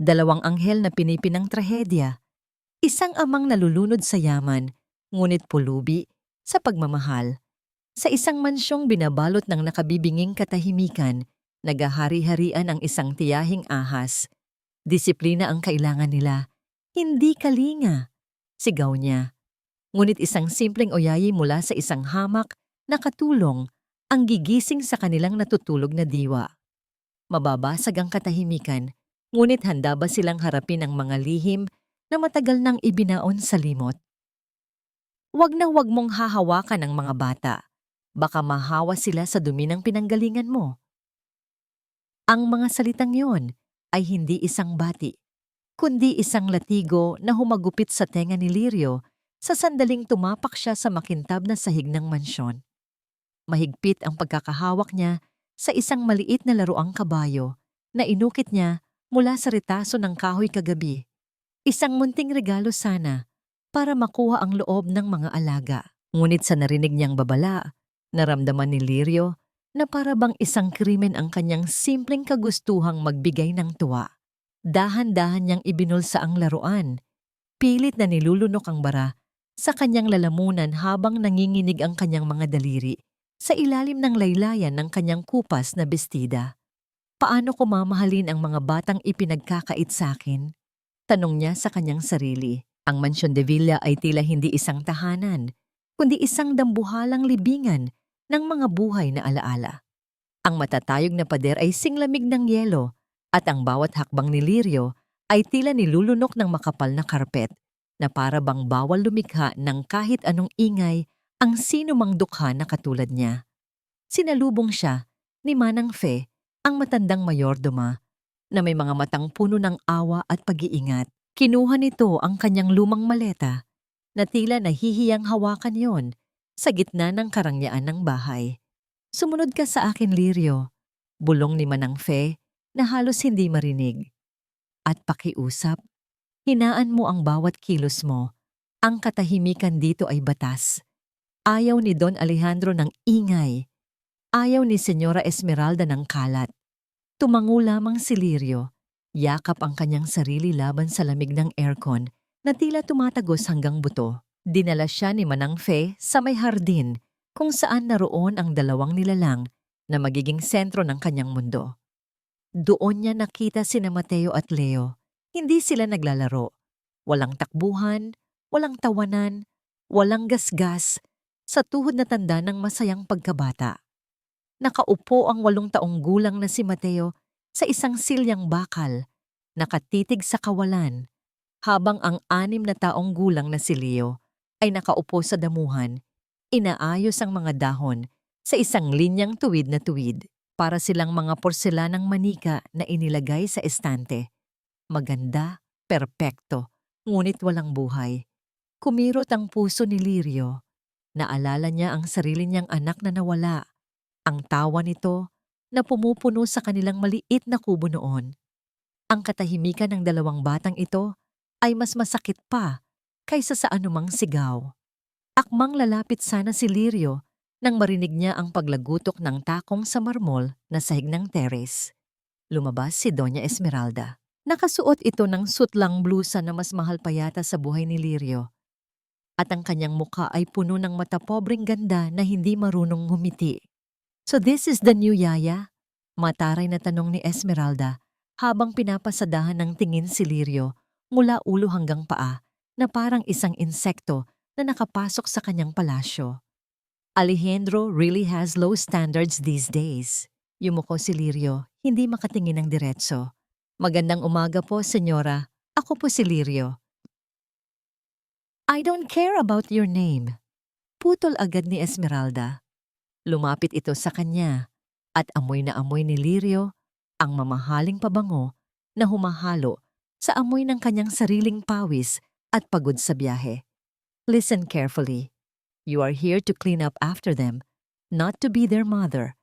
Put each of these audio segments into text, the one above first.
Dalawang anghel na pinipinang trahedya. Isang amang nalulunod sa yaman, ngunit pulubi sa pagmamahal. Sa isang mansyong binabalot ng nakabibinging katahimikan, nagahari-harian ang isang tiyahing ahas. Disiplina ang kailangan nila, hindi kalinga. Sigaw niya. Ngunit isang simpleng oyayi mula sa isang hamak na katulong ang gigising sa kanilang natutulog na diwa. Mababasag ang katahimikan, ngunit handa ba silang harapin ang mga lihim na matagal nang ibinaon sa limot? Huwag na huwag mong hahawakan ang mga bata. Baka mahawa sila sa dumi ng pinanggalingan mo. Ang mga salitang yon ay hindi isang bati, kundi isang latigo na humagupit sa tenga ni Lirio sa sandaling tumapak siya sa makintab na sahig ng mansyon. Mahigpit ang pagkakahawak niya sa isang maliit na laruang kabayo na inukit niya mula sa retaso ng kahoy kagabi. Isang munting regalo sana para makuha ang loob ng mga alaga. Ngunit sa narinig niyang babala, naramdaman ni Lirio na para bang isang krimen ang kanyang simpleng kagustuhang magbigay ng tuwa. Dahan-dahan niyang ibinulsa ang laruan. Pilit na nilulunok ang bara sa kanyang lalamunan habang nanginginig ang kanyang mga daliri sa ilalim ng laylayan ng kanyang kupas na bestida. Paano ko mamahalin ang mga batang ipinagkakait sa akin? Tanong niya sa kanyang sarili. Ang Mansyon de Villa ay tila hindi isang tahanan, kundi isang dambuhalang libingan ng mga buhay na alaala. Ang matatayog na pader ay singlamig ng yelo at ang bawat hakbang ni Lirio ay tila nilulunok ng makapal na karpet na para bang bawal lumikha ng kahit anong ingay ang sino mang dukha na katulad niya. Sinalubong siya ni Manang Fe, ang matandang mayordoma, na may mga matang puno ng awa at pag-iingat. Kinuha nito ang kanyang lumang maleta na tila nahihiyang hawakan yon sa gitna ng karangyaan ng bahay. Sumunod ka sa akin, Lirio, bulong ni Manang Fe na halos hindi marinig. At pakiusap, hinaan mo ang bawat kilos mo. Ang katahimikan dito ay batas. Ayaw ni Don Alejandro ng ingay. Ayaw ni Senyora Esmeralda ng kalat. Tumango lamang si Lirio. Yakap ang kanyang sarili laban sa lamig ng aircon na tila tumatagos hanggang buto. Dinala siya ni Manang Fe sa may hardin kung saan naroon ang dalawang nilalang na magiging sentro ng kanyang mundo. Doon niya nakita sina Mateo at Leo. Hindi sila naglalaro. Walang takbuhan, walang tawanan, walang gasgas, sa tuhod na tanda ng masayang pagkabata. Nakaupo ang 8 taong gulang na si Mateo sa isang silyang bakal, nakatitig sa kawalan, habang ang 6 taong gulang na si Leo ay nakaupo sa damuhan, inaayos ang mga dahon sa isang linyang tuwid na tuwid. Para silang mga porselanang manika na inilagay sa estante. Maganda, perpekto, ngunit walang buhay. Kumirot ang puso ni Lirio. Naalala niya ang sarili niyang anak na nawala. Ang tawa nito na pumupuno sa kanilang maliit na kubo noon. Ang katahimikan ng 2 batang ito ay mas masakit pa kaysa sa anumang sigaw. Akmang lalapit sana si Lirio nang marinig niya ang paglagutok ng takong sa marmol na sahig ng teres. Lumabas si Doña Esmeralda. Nakasuot ito ng sutlang blusa na mas mahal pa yata sa buhay ni Lirio. At ang kanyang mukha ay puno ng mata pobreng ganda na hindi marunong ngumiti. "So this is the new yaya?" Mataray na tanong ni Esmeralda habang pinapasadahan ng tingin si Lirio mula ulo hanggang paa na parang isang insekto na nakapasok sa kanyang palasyo. Alejandro really has low standards these days. Yumuko si Lirio, hindi makatingin ng diretso. "Magandang umaga po, senyora. Ako po si Lirio." "I don't care about your name." Putol agad ni Esmeralda. Lumapit ito sa kanya at amoy na amoy ni Lirio ang mamahaling pabango na humahalo sa amoy ng kanyang sariling pawis at pagod sa biyahe. "Listen carefully. You are here to clean up after them, not to be their mother.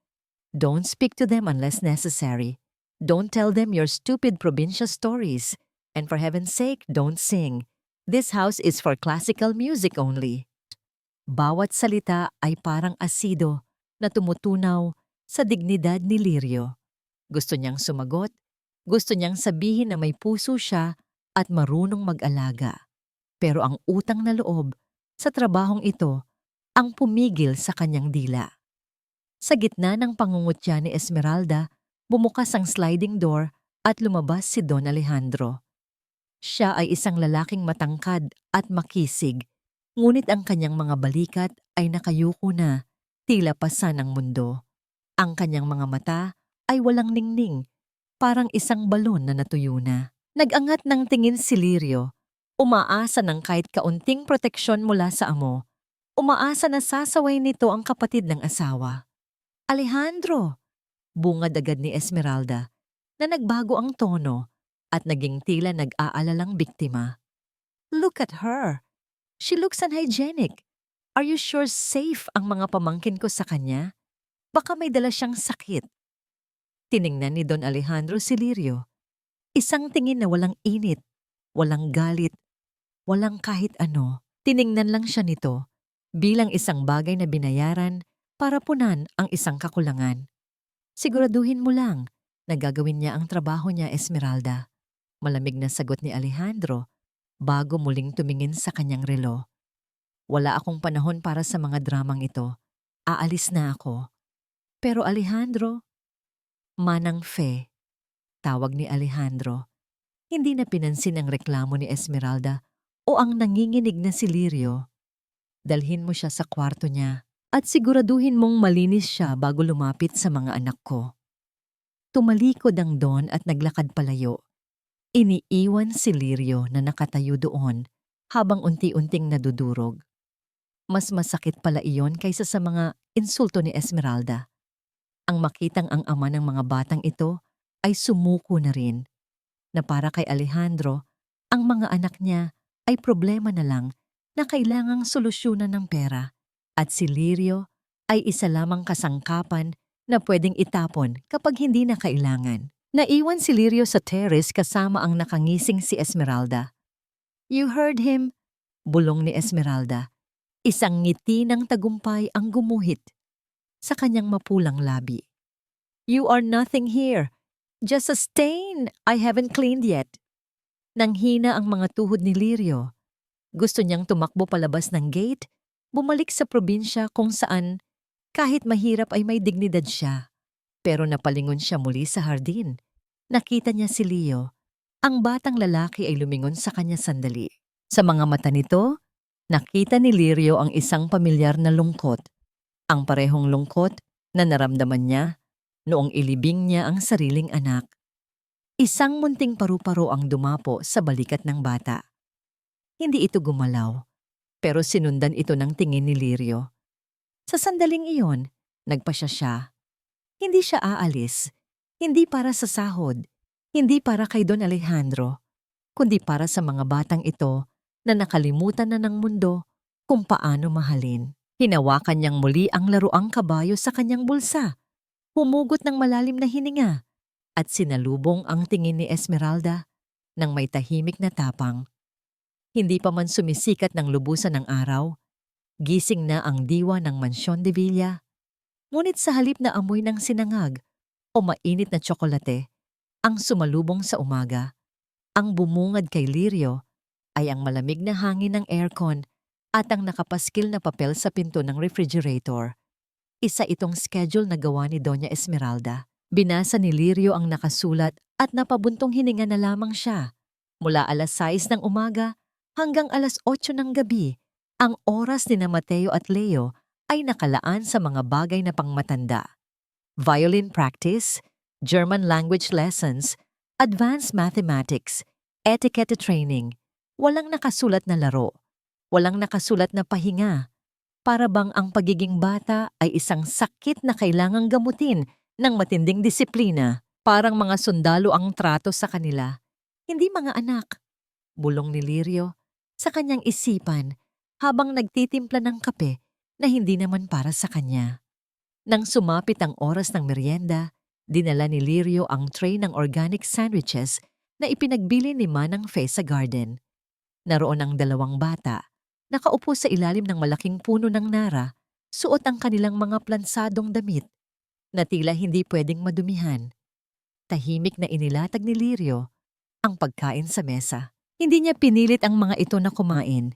Don't speak to them unless necessary. Don't tell them your stupid provincial stories. And for heaven's sake, don't sing. This house is for classical music only." Bawat salita ay parang asido na tumutunaw sa dignidad ni Lirio. Gusto niyang sumagot, Gusto niyang sabihin na may puso siya at marunong mag-alaga. Pero ang utang na loob sa trabahong ito ang pumigil sa kanyang dila. Sa gitna ng pangungutya ni Esmeralda, bumukas ang sliding door at lumabas si Don Alejandro. Siya ay isang lalaking matangkad at makisig, ngunit ang kanyang mga balikat ay nakayuko na, tila pasan ng mundo. Ang kanyang mga mata ay walang ningning, parang isang balon na natuyo na. Nag-angat ng tingin si Lirio, umaasa ng kahit kaunting proteksyon mula sa amo. Umaasa na sasaway nito ang kapatid ng asawa. Alejandro! Bungad agad ni Esmeralda na nagbago ang tono at naging tila nag-aalalang biktima. Look at her! She looks unhygienic. Are you sure safe ang mga pamangkin ko sa kanya? Baka may dala siyang sakit. Tiningnan ni Don Alejandro si Lirio. Isang tingin na walang init, walang galit, walang kahit ano. Tiningnan lang siya nito bilang isang bagay na binayaran para punan ang isang kakulangan. Siguraduhin mo lang na gagawin niya ang trabaho niya, Esmeralda. Malamig na sagot ni Alejandro bago muling tumingin sa kanyang relo. Wala akong panahon para sa mga dramang ito. Aalis na ako. Pero Alejandro, Manang Fe, tawag ni Alejandro. Hindi na pinansin ang reklamo ni Esmeralda o ang nanginginig na si Lirio. Dalhin mo siya sa kwarto niya at siguraduhin mong malinis siya bago lumapit sa mga anak ko. Tumalikod ang Don at naglakad palayo. Iniiwan si Lirio na nakatayo doon habang unti-unting nadudurog. Mas masakit pala iyon kaysa sa mga insulto ni Esmeralda. Ang makitang ang ama ng mga batang ito ay sumuko na rin, na para kay Alejandro, ang mga anak niya ay problema na lang na kailangang solusyonan ng pera at si Lirio ay isa lamang kasangkapan na pwedeng itapon kapag hindi na kailangan. Naiwan si Lirio sa terrace kasama ang nakangising si Esmeralda. You heard him, bulong ni Esmeralda. Isang ngiti ng tagumpay ang gumuhit sa kanyang mapulang labi. You are nothing here, just a stain I haven't cleaned yet. Nanghina ang mga tuhod ni Lirio. Gusto niyang tumakbo palabas ng gate, bumalik sa probinsya kung saan kahit mahirap ay may dignidad siya. Pero napalingon siya muli sa hardin. Nakita niya si Leo. Ang batang lalaki ay lumingon sa kanya sandali. Sa mga mata nito, nakita ni Lirio ang isang pamilyar na lungkot. Ang parehong lungkot na naramdaman niya noong ilibing niya ang sariling anak. Isang munting paru-paro ang dumapo sa balikat ng bata. Hindi ito gumalaw, pero sinundan ito ng tingin ni Lirio. Sa sandaling iyon, nagpasya siya. Hindi siya aalis, hindi para sa sahod, hindi para kay Don Alejandro, kundi para sa mga batang ito na nakalimutan na ng mundo kung paano mahalin. Hinawakan niyang muli ang laruang kabayo sa kanyang bulsa, humugot ng malalim na hininga, at sinalubong ang tingin ni Esmeralda ng may tahimik na tapang. Hindi pa man sumisikat ng lubusan ng araw, gising na ang diwa ng Mansyon de Villa. Ngunit sa halip na amoy ng sinangag o mainit na tsokolate, ang sumalubong sa umaga, ang bumungad kay Lirio ay ang malamig na hangin ng aircon at ang nakapaskil na papel sa pinto ng refrigerator. Isa itong schedule na gawa ni Doña Esmeralda. Binasa ni Lirio ang nakasulat at napabuntong hininga na lamang siya. Mula alas 6 ng umaga hanggang alas 8 ng gabi, ang oras ni na Mateo at Leo ay nakalaan sa mga bagay na pangmatanda. Violin practice, German language lessons, advanced mathematics, etiquette training. Walang nakasulat na laro, walang nakasulat na pahinga. Para bang ang pagiging bata ay isang sakit na kailangang gamutin ng matinding disiplina. Parang mga sundalo ang trato sa kanila, hindi mga anak. Bulong ni Lirio sa kanyang isipan habang nagtitimpla ng kape na hindi naman para sa kanya. Nang sumapit ang oras ng merienda, dinala ni Lirio ang tray ng organic sandwiches na ipinagbili ni Manang Fe sa garden. Naroon ang dalawang bata, nakaupo sa ilalim ng malaking puno ng nara, suot ang kanilang mga plansadong damit na tila hindi pwedeng madumihan. Tahimik na inilatag ni Lirio ang pagkain sa mesa. Hindi niya pinilit ang mga ito na kumain.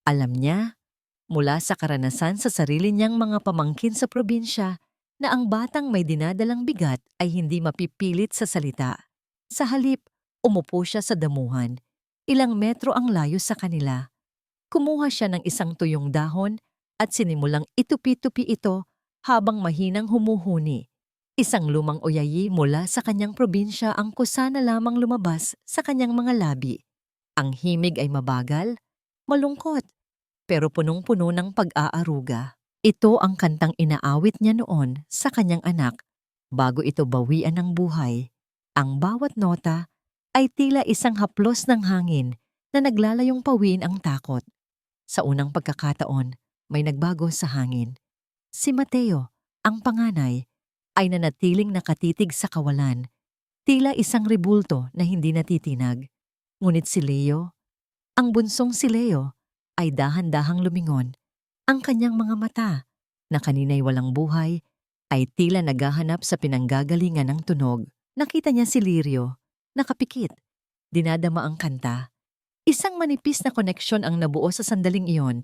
Alam niya, mula sa karanasan sa sarili niyang mga pamangkin sa probinsya, na ang batang may dinadalang bigat ay hindi mapipilit sa salita. Sa halip, umupo siya sa damuhan. Ilang metro ang layo sa kanila. Kumuha siya ng isang tuyong dahon at sinimulang itupi-tupi ito habang mahinang humuhuni. Isang lumang oyayi mula sa kanyang probinsya ang kusa na lamang lumabas sa kanyang mga labi. Ang himig ay mabagal, malungkot, pero punong-puno ng pag-aaruga. Ito ang kantang inaawit niya noon sa kanyang anak bago ito bawian ng buhay. Ang bawat nota ay tila isang haplos ng hangin na naglalayong pawiin ang takot. Sa unang pagkakataon, may nagbago sa hangin. Si Mateo, ang panganay, ay nanatiling nakatitig sa kawalan, tila isang rebulto na hindi natitinag. Ngunit si Leo, ang bunsong si Leo, ay dahan-dahang lumingon. Ang kanyang mga mata, na kanina'y walang buhay, ay tila naghahanap sa pinanggagalingan ng tunog. Nakita niya si Lirio, nakapikit, dinadama ang kanta. Isang manipis na koneksyon ang nabuo sa sandaling iyon,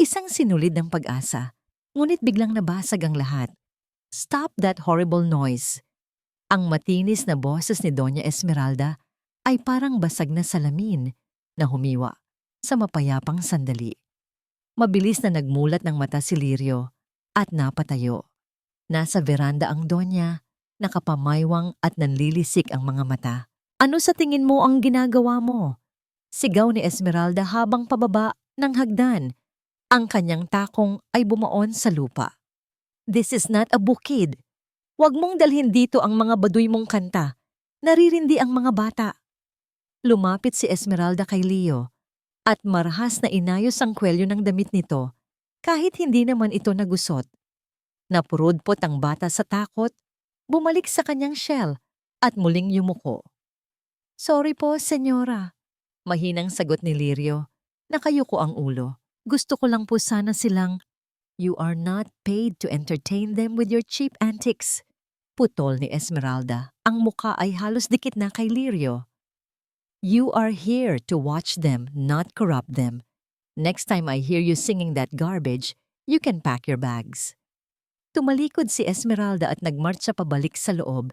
isang sinulid ng pag-asa. Ngunit biglang nabasag ang lahat. Stop that horrible noise. Ang matinis na boses ni Doña Esmeralda ay parang basag na salamin na humiwa sa mapayapang sandali. Mabilis na nagmulat ng mata si Lirio at napatayo. Nasa veranda ang Donya, nakapamaywang at nanlilisik ang mga mata. Ano sa tingin mo ang ginagawa mo? Sigaw ni Esmeralda habang pababa ng hagdan. Ang kanyang takong ay bumaon sa lupa. This is not a bukid. Huwag mong dalhin dito ang mga baduy mong kanta. Naririndi ang mga bata. Lumapit si Esmeralda kay Leo at marahas na inayos ang kwelyo ng damit nito kahit hindi naman ito nagusot. Napurudpot ang bata sa takot, bumalik sa kanyang shell at muling yumuko. Sorry po, senyora. Mahinang sagot ni Lirio. Nakayuko ang ulo. Gusto ko lang po sana silang, You are not paid to entertain them with your cheap antics. Putol ni Esmeralda. Ang muka ay halos dikit na kay Lirio. You are here to watch them, not corrupt them. Next time I hear you singing that garbage, you can pack your bags. Tumalikod si Esmeralda at nagmarcha pabalik sa loob.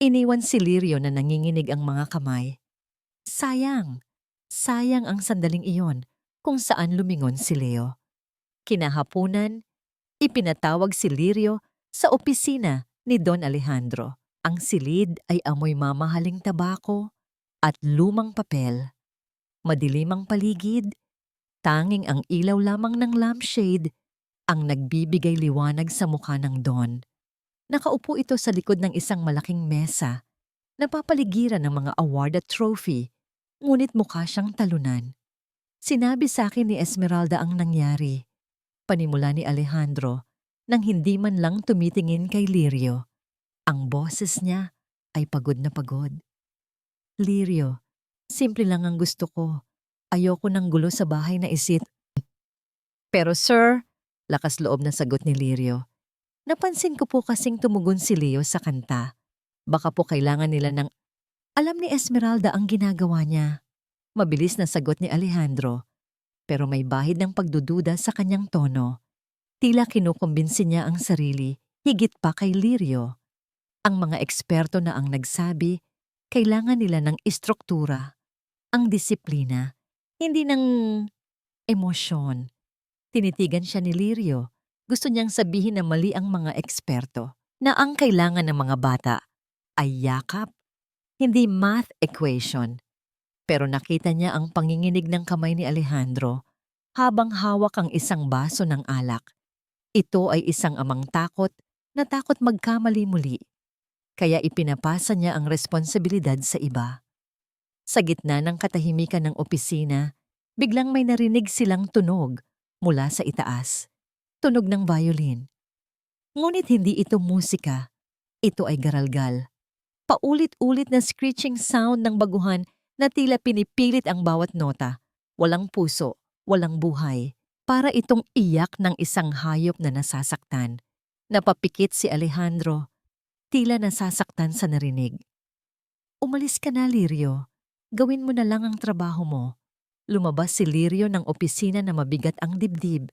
Iniwan si Lirio na nanginginig ang mga kamay. Sayang ang sandaling iyon kung saan lumingon si Leo. Kinahapunan, ipinatawag si Lirio sa opisina ni Don Alejandro. Ang silid ay amoy mamahaling tabako at lumang papel. Madilim ang paligid, tanging ang ilaw lamang ng lampshade ang nagbibigay liwanag sa mukha ng Don. Nakaupo ito sa likod ng isang malaking mesa, napapaligiran ng mga award at trophy, ngunit mukha siyang talunan. Sinabi sa akin ni Esmeralda ang nangyari. Panimula ni Alejandro nang hindi man lang tumitingin kay Lirio. Ang boses niya ay pagod na pagod. Lirio, simple lang ang gusto ko. Ayoko ng gulo sa bahay na isit. Pero sir, lakas loob na sagot ni Lirio. Napansin ko po kasing tumugon si Leo sa kanta. Baka po kailangan nila ng... Alam ni Esmeralda ang ginagawa niya. Mabilis na sagot ni Alejandro. Pero may bahid ng pagdududa sa kanyang tono. Tila kinukumbinsi niya ang sarili, higit pa kay Lirio. Ang mga eksperto na ang nagsabi, kailangan nila ng istruktura, ang disiplina, hindi ng emosyon. Tinitigan siya ni Lirio. Gusto niyang sabihin na mali ang mga eksperto, na ang kailangan ng mga bata ay yakap, hindi math equation. Pero nakita niya ang panginginig ng kamay ni Alejandro habang hawak ang isang baso ng alak. Ito ay isang amang takot na takot magkamali muli. Kaya ipinapasa niya ang responsibilidad sa iba. Sa gitna ng katahimikan ng opisina, biglang may narinig silang tunog mula sa itaas. Tunog ng violin. Ngunit hindi ito musika. Ito ay garalgal. Paulit-ulit na screeching sound ng baguhan na tila pinipilit ang bawat nota. Walang puso, walang buhay. Para itong iyak ng isang hayop na nasasaktan. Napapikit si Alejandro. Tila nasasaktan sa narinig. Umalis ka na, Lirio. Gawin mo na lang ang trabaho mo. Lumabas si Lirio ng opisina na mabigat ang dibdib.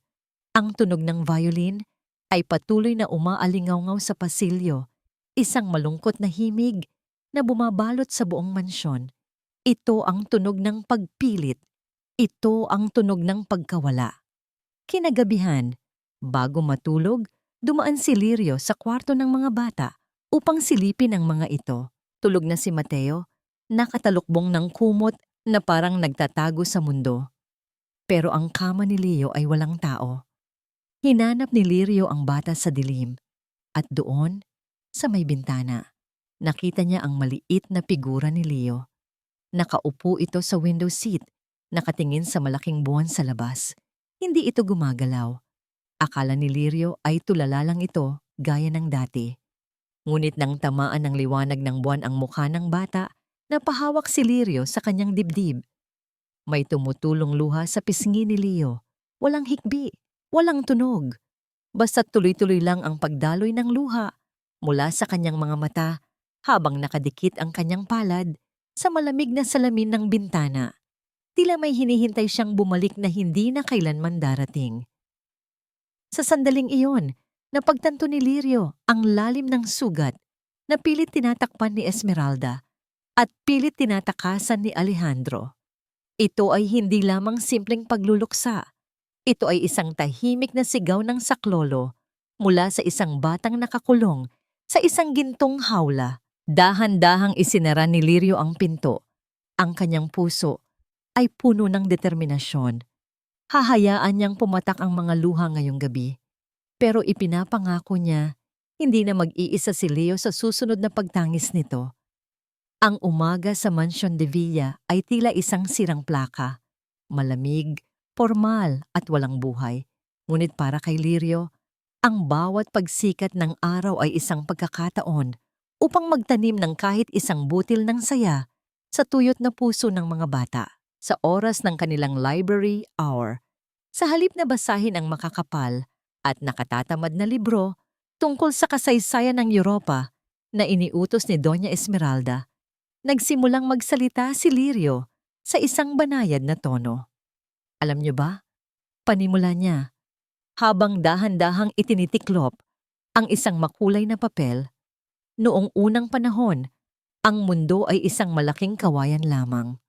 Ang tunog ng violin ay patuloy na umaalingaw-ngaw sa pasilyo. Isang malungkot na himig na bumabalot sa buong mansyon. Ito ang tunog ng pagpilit. Ito ang tunog ng pagkawala. Kinagabihan, bago matulog, dumaan si Lirio sa kwarto ng mga bata upang silipin ang mga ito. Tulog na si Mateo, nakatalukbong ng kumot na parang nagtatago sa mundo. Pero ang kama ni Leo ay walang tao. Hinanap ni Lirio ang bata sa dilim. At doon, sa may bintana, nakita niya ang maliit na figura ni Leo. Nakaupo ito sa window seat, nakatingin sa malaking buwan sa labas. Hindi ito gumagalaw. Akala ni Lirio ay tulala lang ito gaya ng dati. Ngunit nang tamaan ng liwanag ng buwan ang mukha ng bata, napahawak si Lirio sa kanyang dibdib. May tumutulong luha sa pisngi ni Leo. Walang hikbi, walang tunog. Basta't tuloy-tuloy lang ang pagdaloy ng luha mula sa kanyang mga mata habang nakadikit ang kanyang palad sa malamig na salamin ng bintana. Tila may hinihintay siyang bumalik na hindi na kailanman darating. Sa sandaling iyon, napagtanto ni Lirio ang lalim ng sugat na pilit tinatakpan ni Esmeralda at pilit tinatakasan ni Alejandro. Ito ay hindi lamang simpleng pagluluksa. Ito ay isang tahimik na sigaw ng saklolo mula sa isang batang nakakulong sa isang gintong hawla. Dahan-dahang isinara ni Lirio ang pinto. Ang kanyang puso ay puno ng determinasyon. Hahayaan niyang pumatak ang mga luha ngayong gabi. Pero ipinapangako niya, hindi na mag-iisa si Leo sa susunod na pagtangis nito. Ang umaga sa Mansion de Villa ay tila isang sirang plaka. Malamig, formal at walang buhay. Ngunit para kay Lirio, ang bawat pagsikat ng araw ay isang pagkakataon upang magtanim ng kahit isang butil ng saya sa tuyot na puso ng mga bata. Sa oras ng kanilang library hour, sa halip na basahin ang makakapal at nakatatamad na libro tungkol sa kasaysayan ng Europa na iniutos ni Doña Esmeralda, nagsimulang magsalita si Lirio sa isang banayad na tono. Alam niyo ba, panimula niya, habang dahan-dahang itinitiklop ang isang makulay na papel, noong unang panahon, ang mundo ay isang malaking kawayan lamang.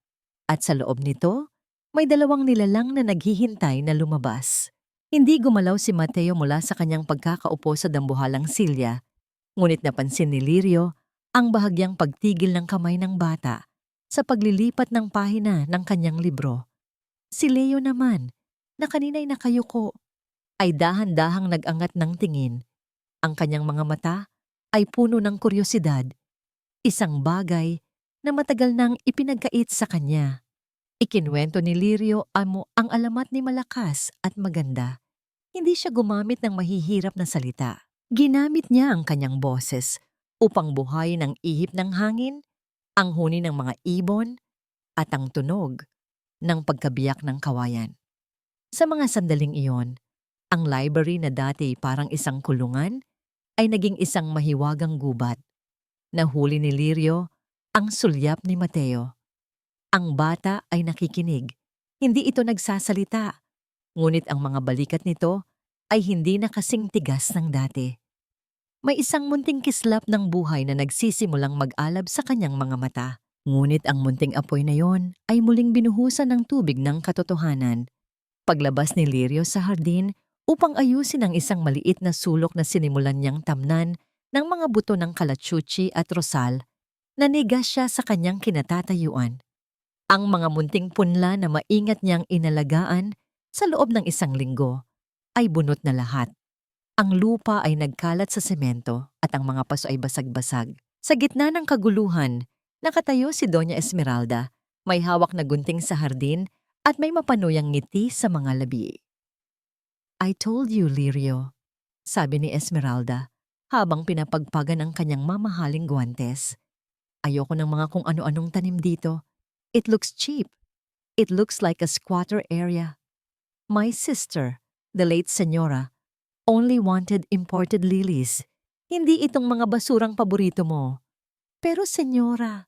At sa loob nito, may dalawang nilalang na naghihintay na lumabas. Hindi gumalaw si Mateo mula sa kanyang pagkakaupo sa dambuhalang silya, ngunit napansin ni Lirio ang bahagyang pagtigil ng kamay ng bata sa paglilipat ng pahina ng kanyang libro. Si Leo naman, na kanina'y nakayuko, ay dahan-dahang nag-angat ng tingin. Ang kanyang mga mata ay puno ng kuryosidad, isang bagay na matagal nang ipinagkait sa kanya. Ikinwento ni Lirio ang alamat ni malakas at maganda. Hindi siya gumamit ng mahihirap na salita. Ginamit niya ang kanyang boses upang buhayin ang ihip ng hangin, ang huni ng mga ibon, at ang tunog ng pagkabiyak ng kawayan. Sa mga sandaling iyon, ang library na dati parang isang kulungan ay naging isang mahiwagang gubat. Nahuli ni Lirio ang sulyap ni Mateo. Ang bata ay nakikinig. Hindi ito nagsasalita. Ngunit ang mga balikat nito ay hindi na kasing tigas ng dati. May isang munting kislap ng buhay na nagsisimulang mag-alab sa kanyang mga mata. Ngunit ang munting apoy na yon ay muling binuhusan ng tubig ng katotohanan. Paglabas ni Lirio sa hardin upang ayusin ang isang maliit na sulok na sinimulan niyang tamnan ng mga buto ng kalachuchi at rosal, nanigas siya sa kanyang kinatatayuan. Ang mga munting punla na maingat niyang inalagaan sa loob ng isang linggo ay bunot na lahat. Ang lupa ay nagkalat sa semento at ang mga paso ay basag-basag. Sa gitna ng kaguluhan, nakatayo si Doña Esmeralda, may hawak na gunting sa hardin at may mapanuyang ngiti sa mga labi. "I told you, Lirio," sabi ni Esmeralda habang pinapagpagan ang kanyang mamahaling guwantes. "Ayoko ng mga kung ano-anong tanim dito. It looks cheap. It looks like a squatter area. My sister, the late Senyora, only wanted imported lilies. Hindi itong mga basurang paborito mo. Pero Senyora,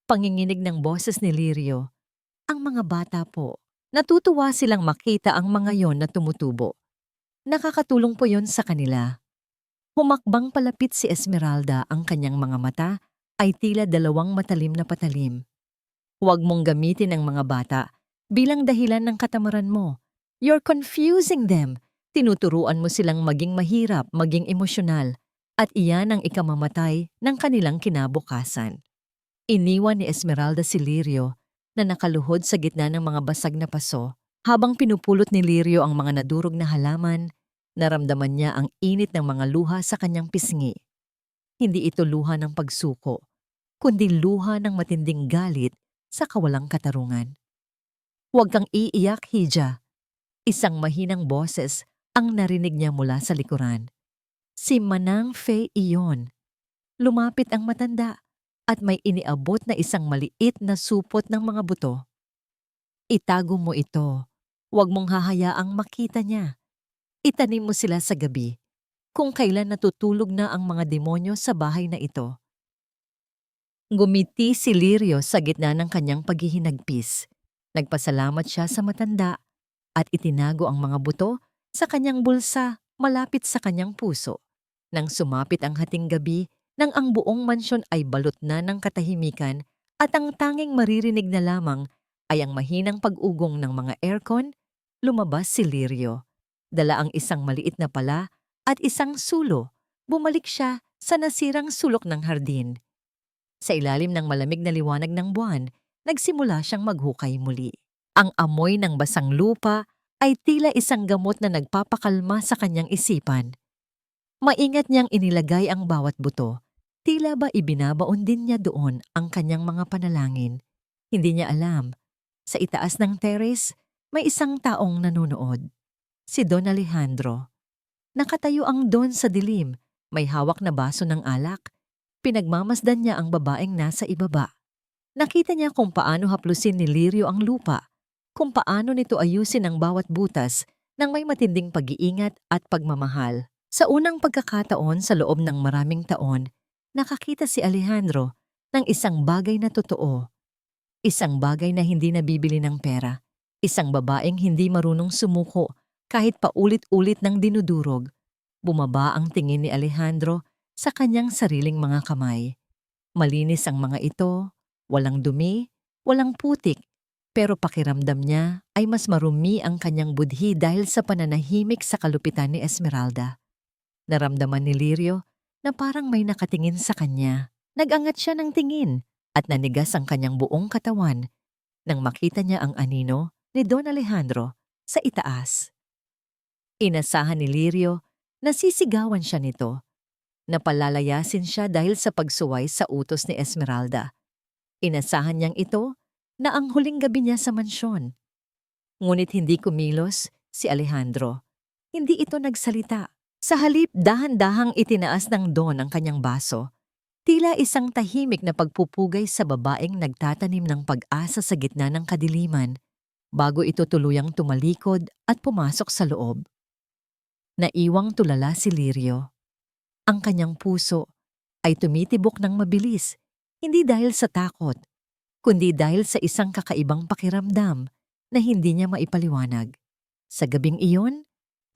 Panginginig ng boses ni Lirio. Ang mga bata po. Natutuwa silang makita ang mga yon na tumutubo. Nakakatulong po yon sa kanila. Humakbang palapit si Esmeralda, ang kanyang mga mata ay tila dalawang matalim na patalim. Huwag mong gamitin ang mga bata bilang dahilan ng katamaran mo. You're confusing them. Tinuturuan mo silang maging mahirap, maging emosyonal, at iyan ang ikamamatay ng kanilang kinabukasan. Iniwan ni Esmeralda si Lirio na nakaluhod sa gitna ng mga basag na paso. Habang pinupulot ni Lirio ang mga nadurog na halaman, naramdaman niya ang init ng mga luha sa kanyang pisngi. Hindi ito luha ng pagsuko, kundi luha ng matinding galit sa kawalang katarungan. Huwag kang iiyak, Hija. Isang mahinang boses ang narinig niya mula sa likuran. Si Manang Fei iyon. Lumapit ang matanda at may iniabot na isang maliit na supot ng mga buto. Itago mo ito. Huwag mong hahayaang makita niya. Itanim mo sila sa gabi, kung kailan natutulog na ang mga demonyo sa bahay na ito. Gumiti si Lirio sa gitna ng kanyang paghihinagpis. Nagpasalamat siya sa matanda at itinago ang mga buto sa kanyang bulsa malapit sa kanyang puso. Nang sumapit ang hating gabi, nang ang buong mansyon ay balot na ng katahimikan at ang tanging maririnig na lamang ay ang mahinang pag-ugong ng mga aircon, lumabas si Lirio. Dala ang isang maliit na pala at isang sulo. Bumalik siya sa nasirang sulok ng hardin. Sa ilalim ng malamig na liwanag ng buwan, nagsimula siyang maghukay muli. Ang amoy ng basang lupa ay tila isang gamot na nagpapakalma sa kanyang isipan. Maingat niyang inilagay ang bawat buto. Tila ba ibinabaon din niya doon ang kanyang mga panalangin. Hindi niya alam. Sa itaas ng terrace, may isang taong nanonood. Si Don Alejandro. Nakatayo ang Don sa dilim, may hawak na baso ng alak. Pinagmamasdan niya ang babaeng nasa ibaba. Nakita niya kung paano haplusin ni Lirio ang lupa, kung paano nito ayusin ang bawat butas ng may matinding pag-iingat at pagmamahal. Sa unang pagkakataon sa loob ng maraming taon, nakakita si Alejandro ng isang bagay na totoo. Isang bagay na hindi nabibili ng pera. Isang babaeng hindi marunong sumuko kahit paulit-ulit ng dinudurog. Bumaba ang tingin ni Alejandro sa kanyang sariling mga kamay. Malinis ang mga ito, walang dumi, walang putik, pero pakiramdam niya ay mas marumi ang kanyang budhi dahil sa pananahimik sa kalupitan ni Esmeralda. Naramdaman ni Lirio na parang may nakatingin sa kanya. Nag-angat siya ng tingin at nanigas ang kanyang buong katawan nang makita niya ang anino ni Don Alejandro sa itaas. Inasahan ni Lirio na sisigawan siya nito. Napalalayasin siya dahil sa pagsuway sa utos ni Esmeralda. Inasahan niyang ito na ang huling gabi niya sa mansyon. Ngunit hindi kumilos si Alejandro. Hindi ito nagsalita. Sa halip, dahan-dahang itinaas ng Don ang kanyang baso. Tila isang tahimik na pagpupugay sa babaeng nagtatanim ng pag-asa sa gitna ng kadiliman bago ito tuluyang tumalikod at pumasok sa loob. Naiwang tulala si Lirio. Ang kanyang puso ay tumitibok ng mabilis, hindi dahil sa takot, kundi dahil sa isang kakaibang pakiramdam na hindi niya maipaliwanag. Sa gabing iyon,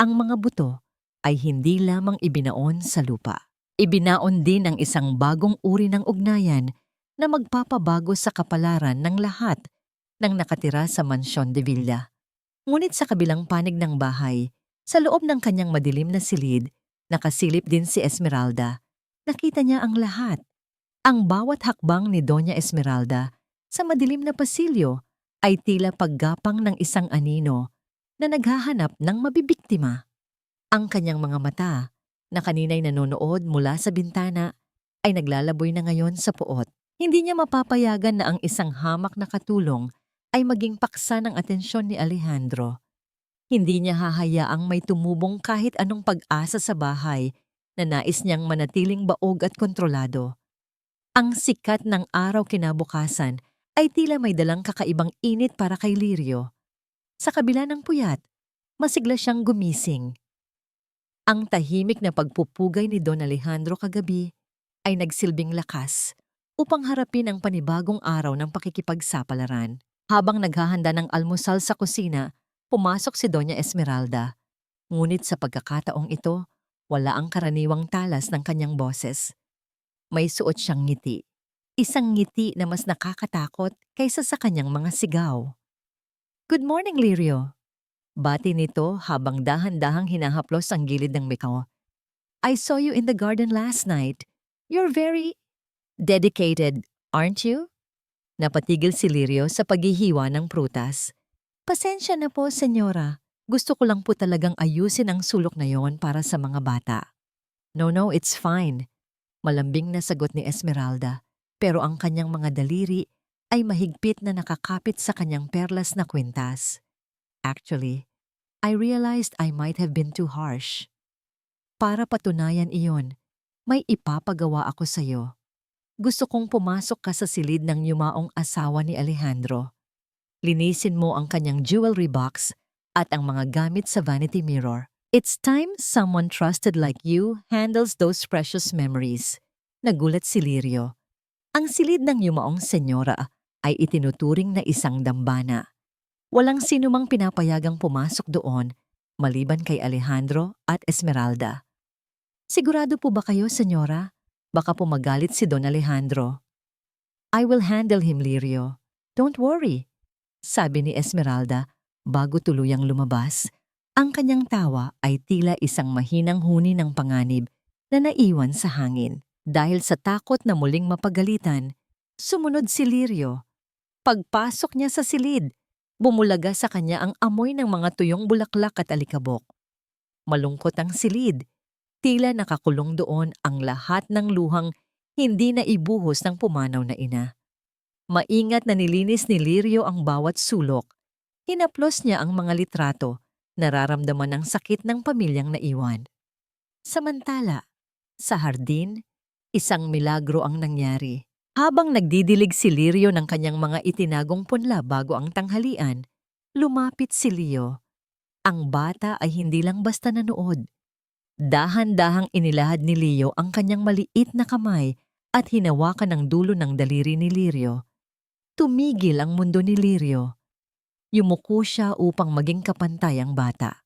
ang mga buto ay hindi lamang ibinaon sa lupa. Ibinaon din ang isang bagong uri ng ugnayan na magpapabago sa kapalaran ng lahat ng nakatira sa Mansyon de Villa. Ngunit sa kabilang panig ng bahay, sa loob ng kanyang madilim na silid, nakasilip din si Esmeralda. Nakita niya ang lahat. Ang bawat hakbang ni Doña Esmeralda sa madilim na pasilyo ay tila paggapang ng isang anino na naghahanap ng mabibiktima. Ang kanyang mga mata, na kanina'y nanonood mula sa bintana, ay naglalaboy na ngayon sa puot. Hindi niya mapapayagan na ang isang hamak na katulong ay maging paksa ng atensyon ni Alejandro. Hindi niya hahayaang may tumubong kahit anong pag-asa sa bahay na nais niyang manatiling baog at kontrolado. Ang sikat ng araw kinabukasan ay tila may dalang kakaibang init para kay Lirio. Sa kabila ng puyat, masigla siyang gumising. Ang tahimik na pagpupugay ni Don Alejandro kagabi ay nagsilbing lakas upang harapin ang panibagong araw ng pakikipagsapalaran. Habang naghahanda ng almusal sa kusina, pumasok si Doña Esmeralda. Ngunit sa pagkakataong ito, wala ang karaniwang talas ng kanyang boses. May suot siyang ngiti. Isang ngiti na mas nakakatakot kaysa sa kanyang mga sigaw. "Good morning, Lirio." Bati nito habang dahan-dahang hinahaplos ang gilid ng meko. "I saw you in the garden last night. You're very dedicated, aren't you?" Napatigil si Lirio sa paghihiwa ng prutas. "Pasensya na po, senyora. Gusto ko lang po talagang ayusin ang sulok na yon para sa mga bata." No, it's fine." Malambing na sagot ni Esmeralda, pero ang kanyang mga daliri ay mahigpit na nakakapit sa kanyang perlas na kwintas. "Actually, I realized I might have been too harsh. Para patunayan iyon, may ipapagawa ako sa iyo. Gusto kong pumasok ka sa silid ng yumaong asawa ni Alejandro. Linisin mo ang kanyang jewelry box at ang mga gamit sa vanity mirror. It's time someone trusted like you handles those precious memories." Nagulat si Lirio. Ang silid ng yumaong senyora ay itinuturing na isang dambana. Walang sinumang pinapayagang pumasok doon maliban kay Alejandro at Esmeralda. "Sigurado po ba kayo, senyora? Baka po magalit si Don Alejandro." "I will handle him, Lirio. Don't worry," sabi ni Esmeralda bago tuluyang lumabas. Ang kanyang tawa ay tila isang mahinang huni ng panganib na naiwan sa hangin. Dahil sa takot na muling mapagalitan, sumunod si Lirio. Pagpasok niya sa silid, bumulaga sa kanya ang amoy ng mga tuyong bulaklak at alikabok. Malungkot ang silid. Tila nakakulong doon ang lahat ng luhang hindi na ibuhos ng pumanaw na ina. Maingat na nilinis ni Lirio ang bawat sulok. Hinaplos niya ang mga litrato, nararamdaman ang sakit ng pamilyang naiwan. Samantala, sa hardin, isang milagro ang nangyari. Habang nagdidilig si Lirio ng kanyang mga itinagong punla bago ang tanghalian, lumapit si Leo. Ang bata ay hindi lang basta nanood. Dahan-dahang inilahad ni Leo ang kanyang maliit na kamay at hinawakan ang dulo ng daliri ni Lirio. Tumigil ang mundo ni Lirio. Yumuko siya upang maging kapantay ang bata.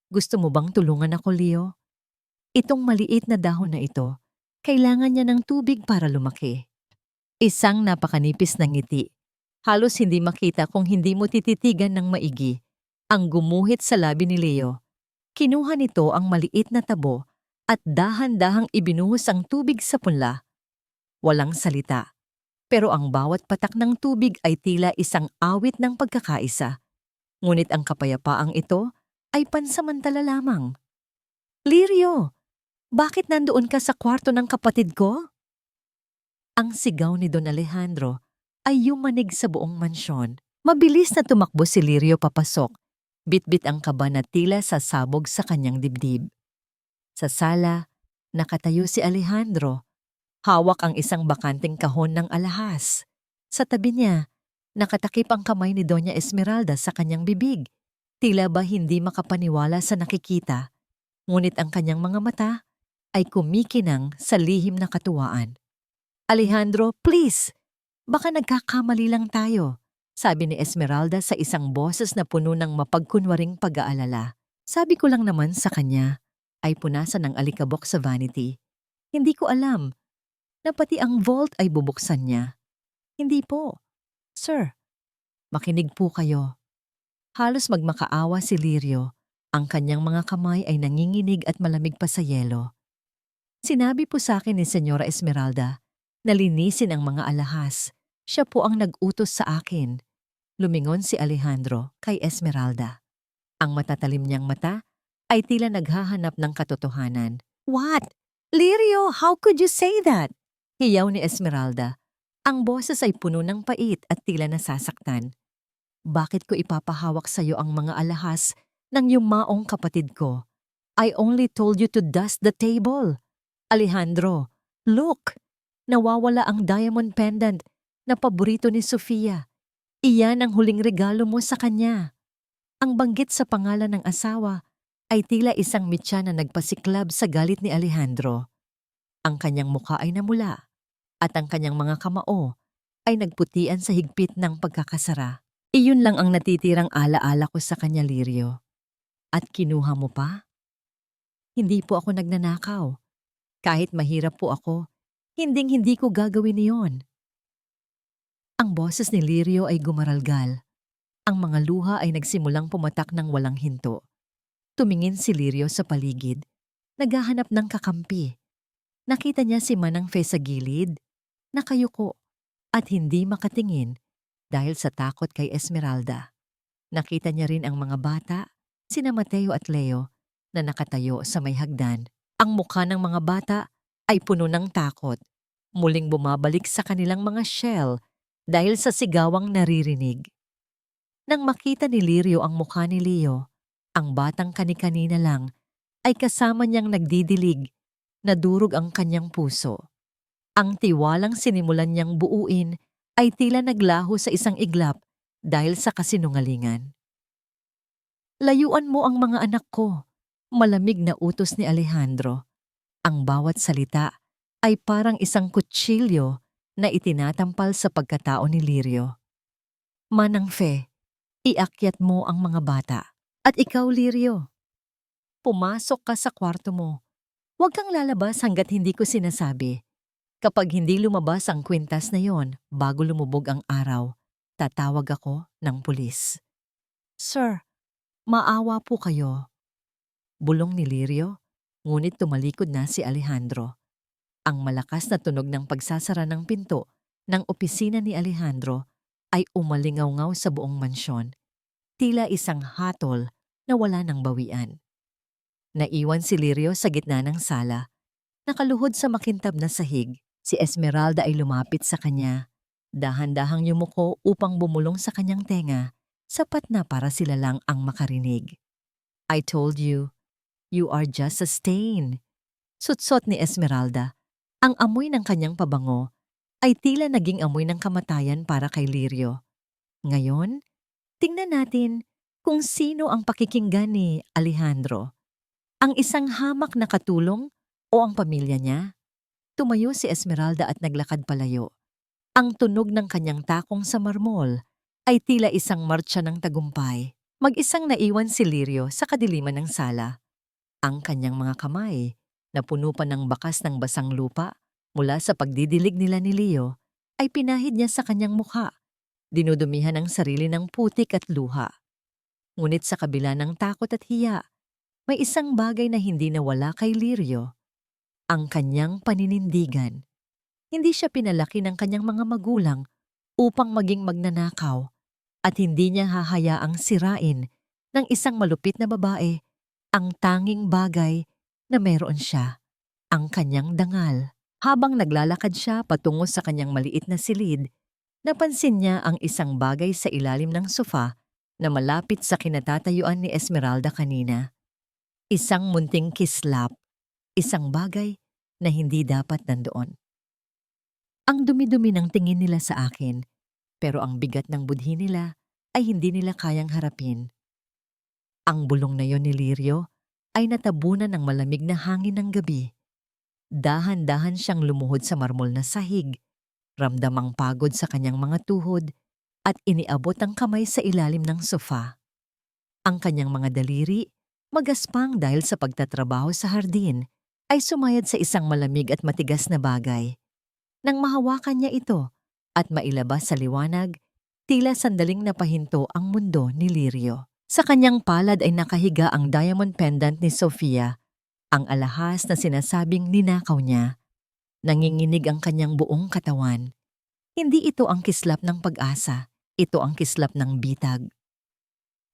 "Gusto mo bang tulungan ako, Leo? Itong maliit na dahon na ito, kailangan niya ng tubig para lumaki." Isang napakanipis na ngiti. Halos hindi makita kung hindi mo tititigan ng maigi. Ang gumuhit sa labi ni Leo. Kinuha nito ang maliit na tabo at dahan-dahang ibinuhos ang tubig sa punla. Walang salita. Pero ang bawat patak ng tubig ay tila isang awit ng pagkakaisa. Ngunit ang kapayapaang ito ay pansamantala lamang. "Lirio, bakit nandoon ka sa kwarto ng kapatid ko?" Ang sigaw ni Don Alejandro ay yumanig sa buong mansyon. Mabilis na tumakbo si Lirio papasok. Bitbit ang kaba na tila sasabog sa kanyang dibdib. Sa sala, nakatayo si Alejandro. Hawak ang isang bakanting kahon ng alahas. Sa tabi niya, nakatakip ang kamay ni Doña Esmeralda sa kanyang bibig. Tila ba hindi makapaniwala sa nakikita. Ngunit ang kanyang mga mata ay kumikinang sa lihim na katuwaan. "Alejandro, please! Baka nagkakamali lang tayo," sabi ni Esmeralda sa isang boses na puno ng mapagkunwaring pag-aalala. "Sabi ko lang naman sa kanya," ay punasan ng alikabok sa vanity. "Hindi ko alam na pati ang vault ay bubuksan niya." "Hindi po, sir. Makinig po kayo." Halos magmakaawa si Lirio. Ang kanyang mga kamay ay nanginginig at malamig pa sa yelo. "Sinabi po sa akin ni Senyora Esmeralda na linisin ang mga alahas. Siya po ang nag-utos sa akin." Lumingon si Alejandro kay Esmeralda. Ang matatalim niyang mata ay tila naghahanap ng katotohanan. "What? Lirio, how could you say that?" Hiyaw ni Esmeralda. Ang boses ay puno ng pait at tila nasasaktan. "Bakit ko ipapahawak sa iyo ang mga alahas ng yumaong kapatid ko? I only told you to dust the table. Alejandro, look! Nawawala ang diamond pendant na paborito ni Sofia. Iyan ang huling regalo mo sa kanya." Ang banggit sa pangalan ng asawa ay tila isang mitya na nagpasiklab sa galit ni Alejandro. Ang kanyang mukha ay namula. at ang kanyang mga kamao ay nagputian sa higpit ng pagkakasara. Iyon lang ang natitirang alaala ko sa kanya, Lirio. At kinuha mo pa? Hindi po ako nagnanakaw. Kahit mahirap po ako, hinding-hindi ko gagawin iyon. Ang boses ni Lirio ay gumaralgal. Ang mga luha ay nagsimulang pumatak ng walang hinto. Tumingin si Lirio sa paligid. Naghahanap ng kakampi. Nakita niya si Manang Fe sa gilid, nakayuko at hindi makatingin dahil sa takot kay Esmeralda. Nakita niya rin ang mga bata, sina Mateo at Leo, na nakatayo sa may hagdan. Ang mukha ng mga bata ay puno ng takot. Muling bumabalik sa kanilang mga shell dahil sa sigawang naririnig. Nang makita ni Lirio ang mukha ni Leo, ang batang kani-kanina lang ay kasama niyang nagdidilig, nadurog ang kanyang puso. Ang tiwalang sinimulan niyang buuin ay tila naglaho sa isang iglap dahil sa kasinungalingan. Layuan mo ang mga anak ko, malamig na utos ni Alejandro. Ang bawat salita ay parang isang kutsilyo na itinatampal sa pagkatao ni Lirio. Manang Fe, iakyat mo ang mga bata. At ikaw, Lirio, pumasok ka sa kwarto mo. Huwag kang lalabas hanggat hindi ko sinasabi. Kapag hindi lumabas ang kwintas na yon bago lumubog ang araw, tatawag ako ng pulis. Sir, maawa po kayo. Bulong ni Lirio, ngunit tumalikod na si Alejandro. Ang malakas na tunog ng pagsasara ng pinto ng opisina ni Alejandro ay umalingaw-ngaw sa buong mansyon. Tila isang hatol na wala ng bawian. Naiwan si Lirio sa gitna ng sala. Nakaluhod sa makintab na sahig, si Esmeralda ay lumapit sa kanya. Dahan-dahang yumuko upang bumulong sa kanyang tenga, sapat na para sila lang ang makarinig. I told you, you are just a stain. Sutsot ni Esmeralda. Ang amoy ng kanyang pabango ay tila naging amoy ng kamatayan para kay Lirio. Ngayon, tingnan natin kung sino ang pakikinggan ni Alejandro. Ang isang hamak na katulong o ang pamilya niya? Tumayo si Esmeralda at naglakad palayo. Ang tunog ng kanyang takong sa marmol ay tila isang martsa ng tagumpay. Mag-isang naiwan si Lirio sa kadiliman ng sala. Ang kanyang mga kamay, na puno pa ng bakas ng basang lupa mula sa pagdidilig nila ni Leo, ay pinahid niya sa kanyang mukha. Dinudumihan ang sarili ng putik at luha. Ngunit sa kabila ng takot at hiya, may isang bagay na hindi nawala kay Lirio. Ang kanyang paninindigan. Hindi siya pinalaki ng kanyang mga magulang upang maging magnanakaw at hindi niya hahayaang sirain ng isang malupit na babae ang tanging bagay na meron siya, ang kanyang dangal. Habang naglalakad siya patungo sa kanyang maliit na silid, napansin niya ang isang bagay sa ilalim ng sofa na malapit sa kinatatayuan ni Esmeralda kanina. Isang munting kislap, isang bagay na hindi dapat nandoon. Ang dumi-dumi ng tingin nila sa akin, pero ang bigat ng budhi nila ay hindi nila kayang harapin. Ang bulong na yon ni Lirio ay natabunan ng malamig na hangin ng gabi. Dahan-dahan siyang lumuhod sa marmol na sahig, ramdam ang pagod sa kanyang mga tuhod at iniabot ang kamay sa ilalim ng sofa. Ang kanyang mga daliri, magaspang dahil sa pagtatrabaho sa hardin, ay sumayad sa isang malamig at matigas na bagay. Nang mahawakan niya ito at mailabas sa liwanag, tila sandaling napahinto ang mundo ni Lirio. Sa kanyang palad ay nakahiga ang diamond pendant ni Sofia, ang alahas na sinasabing ninakaw niya. Nanginginig ang kanyang buong katawan. Hindi ito ang kislap ng pag-asa, ito ang kislap ng bitag.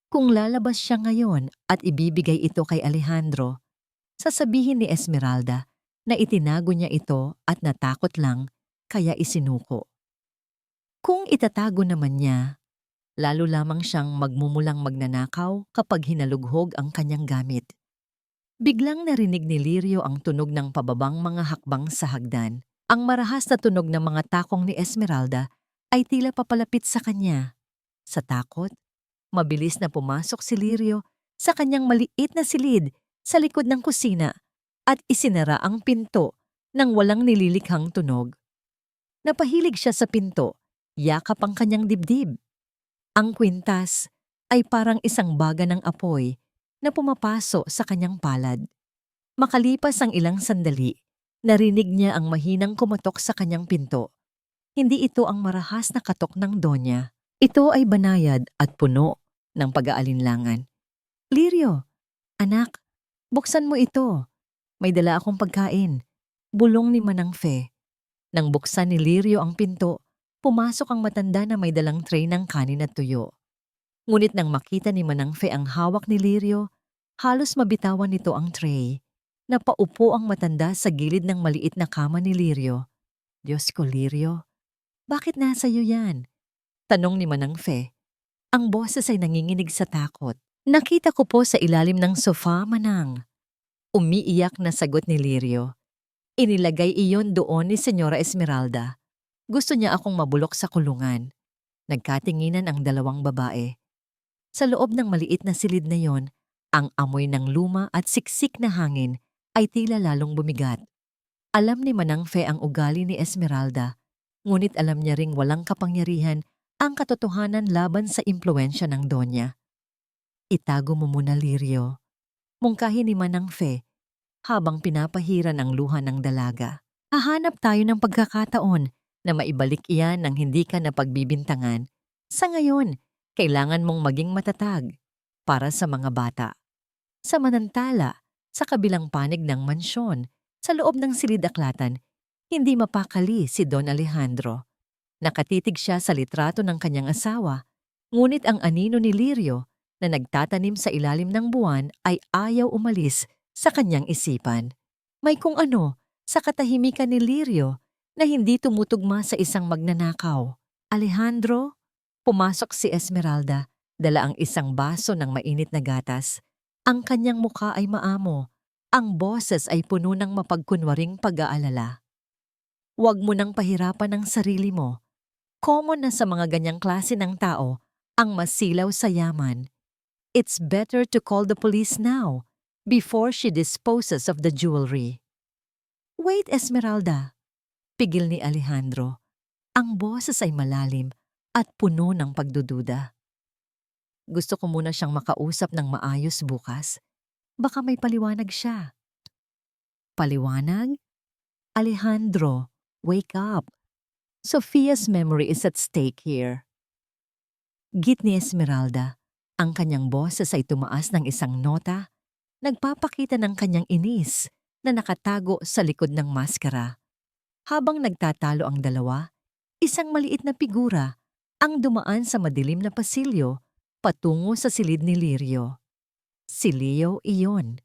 Kung lalabas siya ngayon at ibibigay ito kay Alejandro, sasabihin ni Esmeralda na itinago niya ito at natakot lang kaya isinuko. Kung itatago naman niya, lalo lamang siyang magmumulang magnanakaw kapag hinalughog ang kanyang gamit. Biglang narinig ni Lirio ang tunog ng pababang mga hakbang sa hagdan. Ang marahas na tunog ng mga takong ni Esmeralda ay tila papalapit sa kanya. Sa takot, mabilis na pumasok si Lirio sa kanyang maliit na silid sa likod ng kusina at isinara ang pinto nang walang nililikhang tunog. Napahilig siya sa pinto, yakap ang kanyang dibdib. Ang kwintas ay parang isang baga ng apoy na pumapaso sa kanyang palad. Makalipas ang ilang sandali, narinig niya ang mahinang kumatok sa kanyang pinto. Hindi ito ang marahas na katok ng Donya. Ito ay banayad at puno ng pag-aalinlangan. Lirio, anak, buksan mo ito. May dala akong pagkain. Bulong ni Manang Fe. Nang buksan ni Lirio ang pinto, pumasok ang matanda na may dalang tray ng kanin at tuyo. Ngunit nang makita ni Manang Fe ang hawak ni Lirio, halos mabitawan nito ang tray. Napaupo ang matanda sa gilid ng maliit na kama ni Lirio. Diyos ko, Lirio, bakit nasa iyo yan? Tanong ni Manang Fe. Ang boses ay nanginginig sa takot. Nakita ko po sa ilalim ng sofa, Manang. Umiiyak na sagot ni Lirio. Inilagay iyon doon ni Senyora Esmeralda. Gusto niya akong mabulok sa kulungan. Nagkatinginan ang dalawang babae. Sa loob ng maliit na silid na yon, ang amoy ng luma at siksik na hangin ay tila lalong bumigat. Alam ni Manang Fe ang ugali ni Esmeralda, ngunit alam niya ring walang kapangyarihan ang katotohanan laban sa impluensya ng Donya. Itago mo muna, Lirio. Mungkahi ni Manang Fe habang pinapahiran ang luha ng dalaga. Hahanap tayo ng pagkakataon na maibalik iyan ng hindi ka napagbibintangan. Sa ngayon, kailangan mong maging matatag para sa mga bata. Samantala, sa kabilang panig ng mansyon, sa loob ng silid-aklatan, hindi mapakali si Don Alejandro. Nakatitig siya sa litrato ng kanyang asawa, ngunit ang anino ni Lirio na nagtatanim sa ilalim ng buwan ay ayaw umalis sa kanyang isipan. May kung ano sa katahimikan ni Lirio na hindi tumutugma sa isang magnanakaw. Alejandro, pumasok si Esmeralda, dala ang isang baso ng mainit na gatas. Ang kanyang mukha ay maamo, ang boses ay puno ng mapagkunwaring pag-aalala. Huwag mo nang pahirapan ang sarili mo. Common na sa mga ganyang klase ng tao ang masilaw sa yaman. It's better to call the police now before she disposes of the jewelry. Wait, Esmeralda. Pigil ni Alejandro. Ang boses ay malalim at puno ng pagdududa. Gusto ko muna siyang makausap ng maayos bukas. Baka may paliwanag siya. Paliwanag? Alejandro, wake up. Sophia's memory is at stake here. Git ni Esmeralda, ang kanyang boses ay tumaas ng isang nota, nagpapakita ng kanyang inis na nakatago sa likod ng maskara. Habang nagtatalo ang dalawa, isang maliit na figura ang dumaan sa madilim na pasilyo patungo sa silid ni Lirio. Si Leo iyon.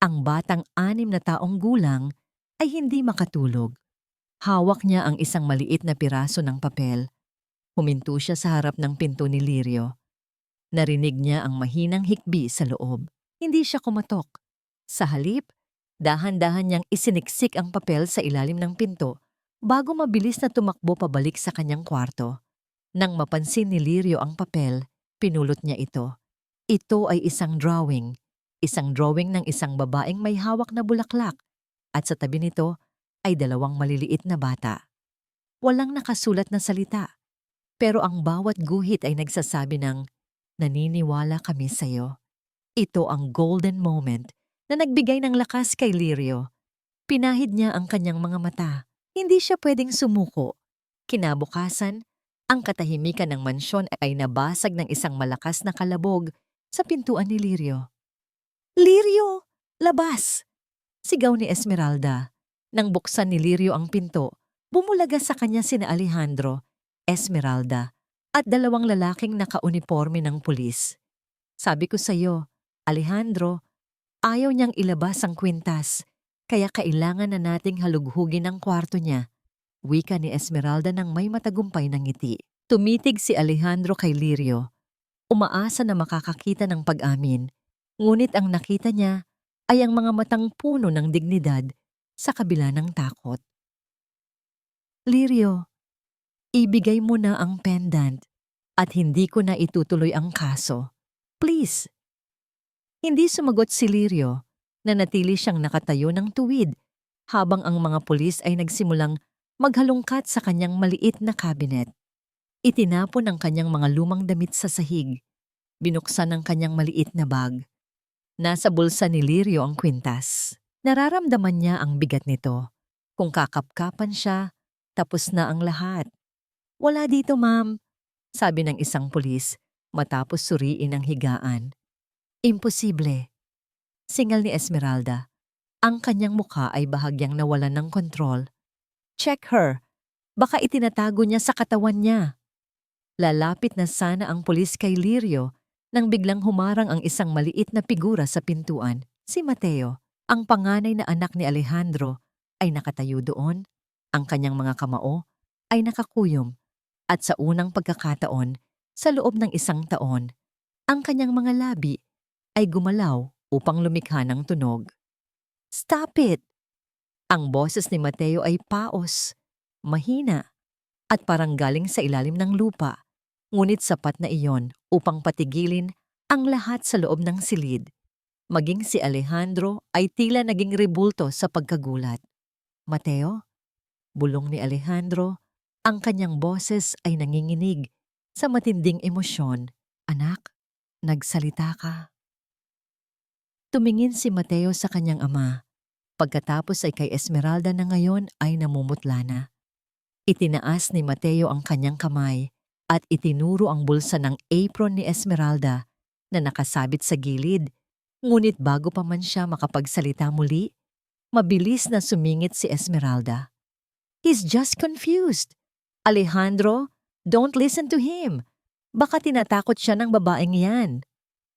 Ang batang 6 na taong gulang ay hindi makatulog. Hawak niya ang isang maliit na piraso ng papel. Huminto siya sa harap ng pinto ni Lirio. Narinig niya ang mahinang hikbi sa loob. Hindi siya kumatok. Sa halip, dahan-dahan niyang isiniksik ang papel sa ilalim ng pinto bago mabilis na tumakbo pabalik sa kanyang kwarto. Nang mapansin ni Lirio ang papel, pinulot niya ito. Ito ay isang drawing ng isang babaeng may hawak na bulaklak at sa tabi nito ay 2 maliliit na bata. Walang nakasulat na salita, pero ang bawat guhit ay nagsasabi ng, naniniwala kami sa iyo. Ito ang golden moment na nagbigay ng lakas kay Lirio. Pinahid niya ang kanyang mga mata. Hindi siya pwedeng sumuko. Kinabukasan, ang katahimikan ng mansyon ay nabasag ng isang malakas na kalabog sa pintuan ni Lirio. Lirio! Labas! Sigaw ni Esmeralda. Nang buksan ni Lirio ang pinto, bumulaga sa kanya sina Alejandro, Esmeralda, at 2 lalaking nakauniporme ng pulis. Sabi ko sa iyo, Alejandro, ayaw niyang ilabas ang kwintas, kaya kailangan na nating halughugin ang kwarto niya. Wika ni Esmeralda ng may matagumpay na ngiti. Tumitig si Alejandro kay Lirio. Umaasa na makakakita ng pag-amin, ngunit ang nakita niya ay ang mga matang puno ng dignidad sa kabila ng takot. Lirio, ibigay mo na ang pendant at hindi ko na itutuloy ang kaso. Please. Hindi sumagot si Lirio, na natili siyang nakatayo ng tuwid habang ang mga pulis ay nagsimulang maghalungkat sa kanyang maliit na cabinet. Itinapon ang kanyang mga lumang damit sa sahig. Binuksan ang kanyang maliit na bag. Nasa bulsa ni Lirio ang kwintas. Nararamdaman niya ang bigat nito. Kung kakapkapan siya, tapos na ang lahat. "Wala dito, ma'am," sabi ng isang pulis matapos suriin ang higaan. "Imposible," singal ni Esmeralda. Ang kanyang mukha ay bahagyang nawalan ng kontrol. "Check her. Baka itinatago niya sa katawan niya." Lalapit na sana ang pulis kay Lirio nang biglang humarang ang isang maliit na figura sa pintuan. Si Mateo, ang panganay na anak ni Alejandro, ay nakatayo doon. Ang kanyang mga kamao ay nakakuyom at sa unang pagkakataon, sa loob ng 1 taon, ang kanyang mga labi ay gumalaw upang lumikha ng tunog. "Stop it!" Ang boses ni Mateo ay paos, mahina, at parang galing sa ilalim ng lupa. Ngunit sapat na iyon upang patigilin ang lahat sa loob ng silid. Maging si Alejandro ay tila naging rebulto sa pagkagulat. "Mateo?" Bulong ni Alejandro, ang kanyang boses ay nanginginig sa matinding emosyon. "Anak, nagsalita ka." Tumingin si Mateo sa kanyang ama. Pagkatapos ay kay Esmeralda na ngayon ay namumutla na. Itinaas ni Mateo ang kanyang kamay at itinuro ang bulsa ng apron ni Esmeralda na nakasabit sa gilid. Ngunit bago pa man siya makapagsalita muli, mabilis na sumingit si Esmeralda. "He's just confused. Alejandro, don't listen to him. Baka tinatakot siya ng babaeng yan."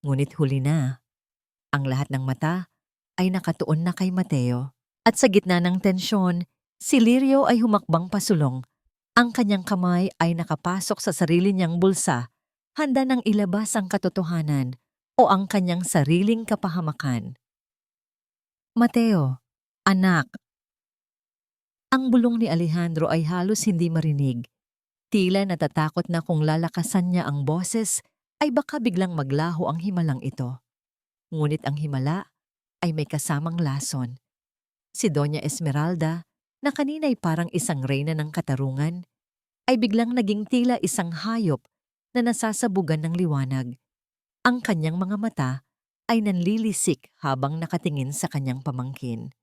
Ngunit huli na. Ang lahat ng mata ay nakatuon na kay Mateo. At sa gitna ng tensyon, si Lirio ay humakbang pasulong. Ang kanyang kamay ay nakapasok sa sarili niyang bulsa, handa nang ilabas ang katotohanan o ang kanyang sariling kapahamakan. "Mateo, anak." Ang bulong ni Alejandro ay halos hindi marinig. Tila natatakot na kung lalakasan niya ang boses ay baka biglang maglaho ang himalang ito. Ngunit ang himala ay may kasamang lason. Si Doña Esmeralda, na kanina'y parang isang reyna ng katarungan, ay biglang naging tila isang hayop na nasasabugan ng liwanag. Ang kanyang mga mata ay nanlilisik habang nakatingin sa kanyang pamangkin.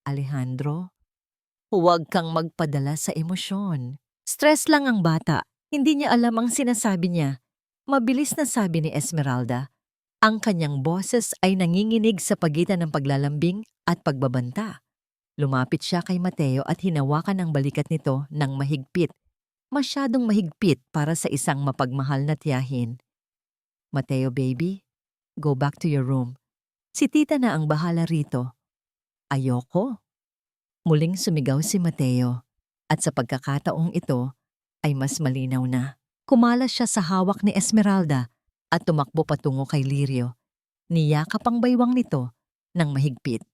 "Alejandro, huwag kang magpadala sa emosyon. Stress lang ang bata. Hindi niya alam ang sinasabi niya." Mabilis na sabi ni Esmeralda. Ang kanyang boses ay nanginginig sa pagitan ng paglalambing at pagbabanta. Lumapit siya kay Mateo at hinawakan ang balikat nito ng mahigpit. Masyadong mahigpit para sa isang mapagmahal na tiyahin. "Mateo baby, go back to your room. Si tita na ang bahala rito." "Ayoko." Muling sumigaw si Mateo. At sa pagkakataong ito ay mas malinaw na. Kumalas siya sa hawak ni Esmeralda at tumakbo patungo kay Lirio. Niyakap ang baywang nito ng mahigpit.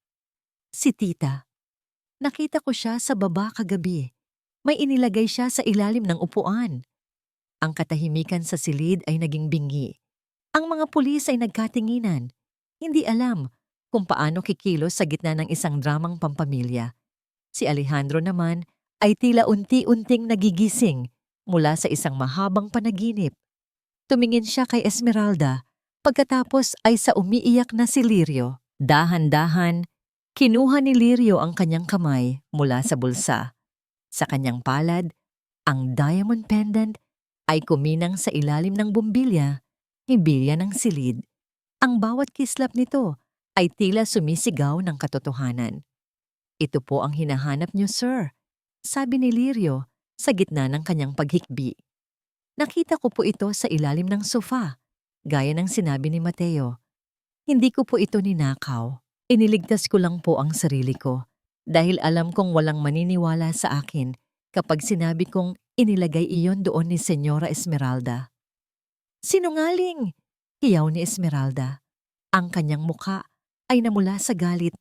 "Si tita. Nakita ko siya sa baba kagabi. May inilagay siya sa ilalim ng upuan." Ang katahimikan sa silid ay naging bingi. Ang mga pulis ay nagkatinginan. Hindi alam kung paano kikilos sa gitna ng isang dramang pampamilya. Si Alejandro naman ay tila unti-unting nagigising mula sa isang mahabang panaginip. Tumingin siya kay Esmeralda, pagkatapos ay sa umiiyak na si Lirio. Dahan-dahan, kinuha ni Lirio ang kanyang kamay mula sa bulsa. Sa kanyang palad, ang diamond pendant ay kuminang sa ilalim ng bumbilya, hibilya ng silid. Ang bawat kislap nito ay tila sumisigaw ng katotohanan. "Ito po ang hinahanap niyo, sir," sabi ni Lirio sa gitna ng kanyang paghikbi. "Nakita ko po ito sa ilalim ng sofa, gaya ng sinabi ni Mateo. Hindi ko po ito ninakaw. Iniligtas ko lang po ang sarili ko dahil alam kong walang maniniwala sa akin kapag sinabi kong inilagay iyon doon ni Senyora Esmeralda." "Sinungaling!" hiyaw ni Esmeralda. Ang kanyang mukha ay namula sa galit.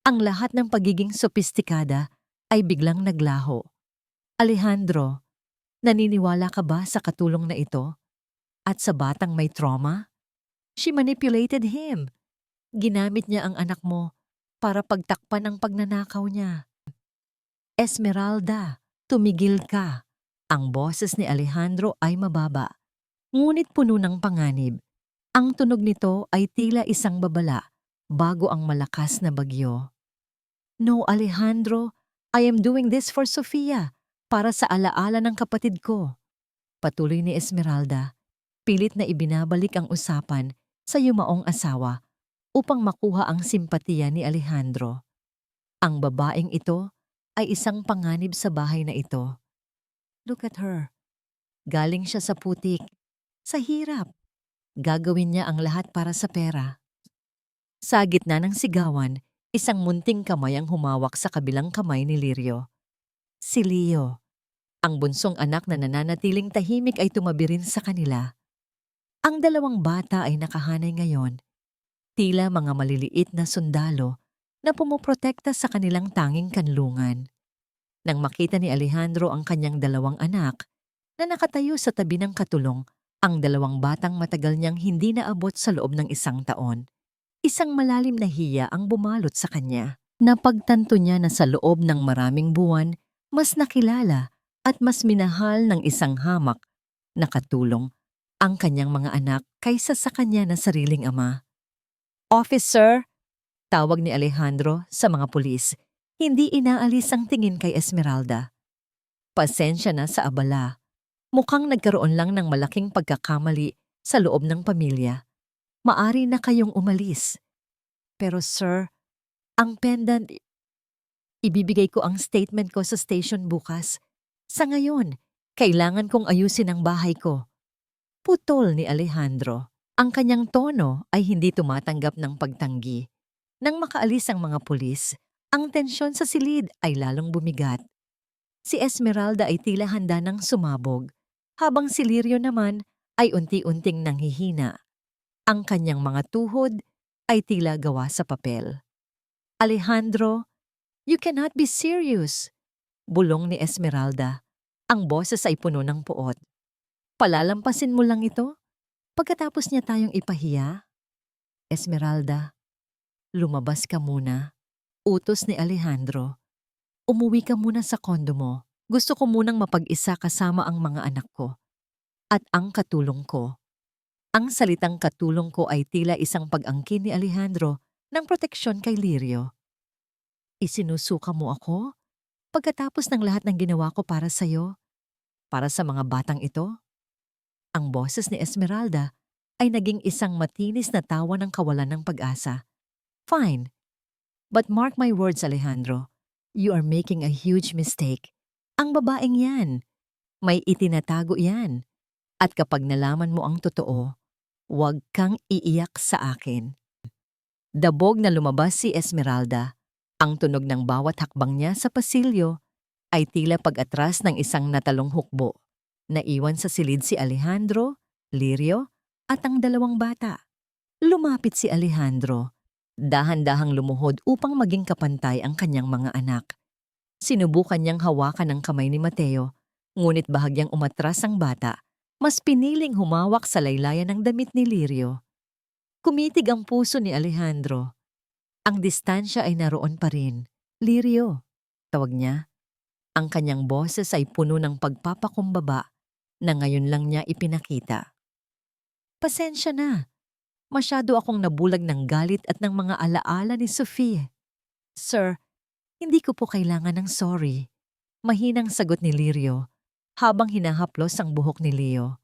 Ang lahat ng pagiging sopistikada ay biglang naglaho. "Alejandro, naniniwala ka ba sa katulong na ito? At sa batang may trauma? She manipulated him. Ginamit niya ang anak mo para pagtakpan ang pagnanakaw niya." "Esmeralda, Tumigil ka. Ang boses ni Alejandro ay mababa, ngunit puno ng panganib. Ang tunog nito ay tila isang babala bago ang malakas na bagyo. No, Alejandro, I am doing this for Sofia, para sa alaala ng kapatid ko. Patuloy ni Esmeralda, pilit na ibinabalik ang usapan sa yumaong asawa upang makuha ang simpatiya ni Alejandro. Ang babaeng ito ay isang panganib sa bahay na ito. Look at her. Galing siya sa putik, sa hirap. Gagawin niya ang lahat para sa pera. Sa gitna ng sigawan, isang munting kamay ang humawak sa kabilang kamay ni Lirio. Si Leo. Ang bunsong anak na nananatiling tahimik ay tumabi rin sa kanila. Ang dalawang bata ay nakahanay ngayon, tila mga maliliit na sundalo na pumoprotekta sa kanilang tanging kanlungan. Nang makita ni Alejandro ang kanyang dalawang anak na nakatayo sa tabi ng katulong, ang dalawang batang matagal niyang hindi naabot sa loob ng 1 taon. Isang malalim na hiya ang bumalot sa kanya. Napagtanto niya na sa loob ng maraming buwan, mas nakilala at mas minahal ng isang hamak na katulong ang kanyang mga anak kaysa sa kanya na sariling ama. Officer, tawag ni Alejandro sa mga pulis. Hindi inaalis ang tingin kay Esmeralda. Pasensya na sa abala. Mukhang nagkaroon lang ng malaking pagkakamali sa loob ng pamilya. Maari na kayong umalis. Pero sir, ang pendant, ibibigay ko ang statement ko sa station bukas. Sa ngayon, kailangan kong ayusin ang bahay ko. Putol ni Alejandro. Ang kanyang tono ay hindi tumatanggap ng pagtanggi. Nang makaalis ang mga pulis, ang tensyon sa silid ay lalong bumigat. Si Esmeralda ay tila handa ng sumabog, habang si Lirio naman ay unti-unting nanghihina. Ang kanyang mga tuhod ay tila gawa sa papel. Alejandro, you cannot be serious, bulong ni Esmeralda. Ang boses ay puno ng puot. Palalampasin mo lang ito? Pagkatapos niya tayong ipahiya? Esmeralda, lumabas ka muna. Utos ni Alejandro. Umuwi ka muna sa kondo mo. Gusto ko munang mapag-isa kasama ang mga anak ko. At ang katulong ko. Ang salitang katulong ko ay tila isang pag-angkin ni Alejandro ng proteksyon kay Lirio. Isinusuka mo ako? Pagkatapos ng lahat ng ginawa ko para sa'yo? Para sa mga batang ito? Ang boses ni Esmeralda ay naging isang matinis na tawa ng kawalan ng pag-asa. Fine. But mark my words, Alejandro. You are making a huge mistake. Ang babaeng yan. May itinatago yan. At kapag nalaman mo ang totoo, huwag kang iiyak sa akin. Dabog na lumabas si Esmeralda. Ang tunog ng bawat hakbang niya sa pasilyo ay tila pag-atras ng isang natalong hukbo. Naiwan sa silid si Alejandro, Lirio, at ang dalawang bata. Lumapit si Alejandro. Dahan-dahang lumuhod upang maging kapantay ang kanyang mga anak. Sinubukan niyang hawakan ang kamay ni Mateo, ngunit bahagyang umatras ang bata. Mas piniling humawak sa laylayan ng damit ni Lirio. Kumitig ang puso ni Alejandro. Ang distansya ay naroon pa rin. Lirio, tawag niya. Ang kanyang boses ay puno ng pagpapakumbaba na ngayon lang niya ipinakita. Pasensya na. Masyado akong nabulag ng galit at ng mga alaala ni Sophie. Sir, hindi ko po kailangan ng sorry. Mahinang sagot ni Lirio habang hinahaplos ang buhok ni Leo.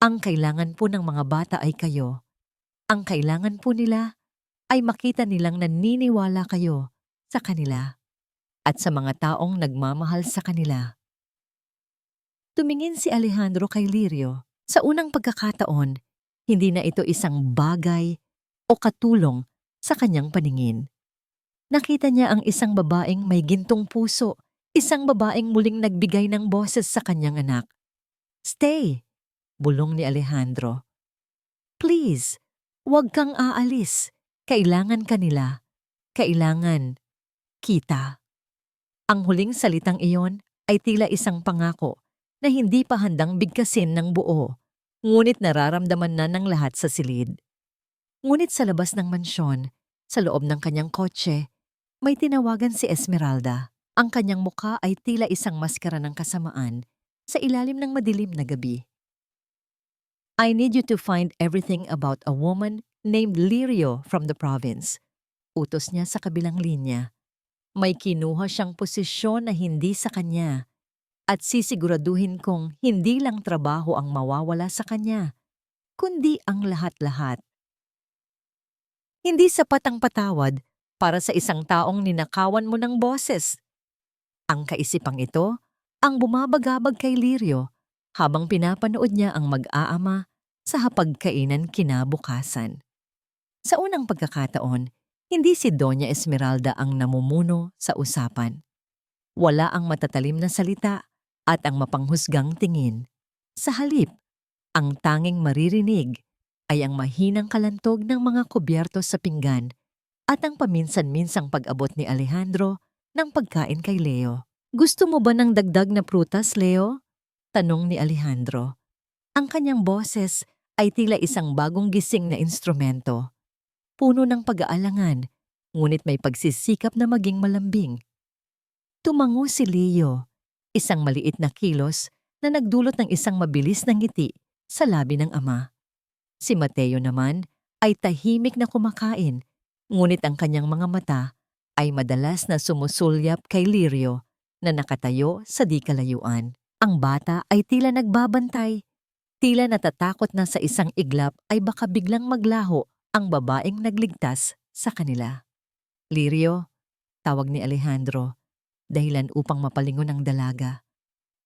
Ang kailangan po ng mga bata ay kayo. Ang kailangan po nila ay makita nilang naniniwala kayo sa kanila at sa mga taong nagmamahal sa kanila. Tumingin si Alejandro kay Lirio. Sa unang pagkakataon, hindi na ito isang bagay o katulong sa kanyang paningin. Nakita niya ang isang babaeng may gintong puso, isang babaeng muling nagbigay ng boses sa kanyang anak. Stay, bulong ni Alejandro. Please, huwag kang aalis. Kailangan kanila. Kailangan kita. Ang huling salitang iyon ay tila isang pangako na hindi pa handang bigkasin ng buo, ngunit nararamdaman na ng lahat sa silid. Ngunit sa labas ng mansyon, sa loob ng kanyang kotse, may tinawagan si Esmeralda. Ang kanyang mukha ay tila isang maskara ng kasamaan sa ilalim ng madilim na gabi. I need you to find everything about a woman named Lirio from the province. Utos niya sa kabilang linya. May kinuha siyang posisyon na hindi sa kanya at sisiguraduhin kong hindi lang trabaho ang mawawala sa kanya, kundi ang lahat-lahat. Hindi sapat ang patawad para sa isang taong ninakawan mo ng boses. Ang kaisipang ito ang bumabagabag kay Lirio habang pinapanood niya ang mag-aama sa hapagkainan kinabukasan. Sa unang pagkakataon, hindi si Doña Esmeralda ang namumuno sa usapan. Wala ang matatalim na salita at ang mapanghusgang tingin. Sa halip, ang tanging maririnig ay ang mahinang kalantog ng mga kubyerto sa pinggan at ang paminsan-minsang pag-abot ni Alejandro ng pagkain kay Leo. Gusto mo ba ng dagdag na prutas, Leo? Tanong ni Alejandro. Ang kanyang boses ay tila isang bagong gising na instrumento. Puno ng pag-aalangan, ngunit may pagsisikap na maging malambing. Tumango si Leo, isang maliit na kilos na nagdulot ng isang mabilis na ngiti sa labi ng ama. Si Mateo naman ay tahimik na kumakain, ngunit ang kanyang mga mata ay madalas na sumusulyap kay Lirio na nakatayo sa di kalayuan. Ang bata ay tila nagbabantay, tila natatakot na sa isang iglap ay baka biglang maglaho ang babaeng nagligtas sa kanila. Lirio, tawag ni Alejandro, dahilan upang mapalingon ang dalaga.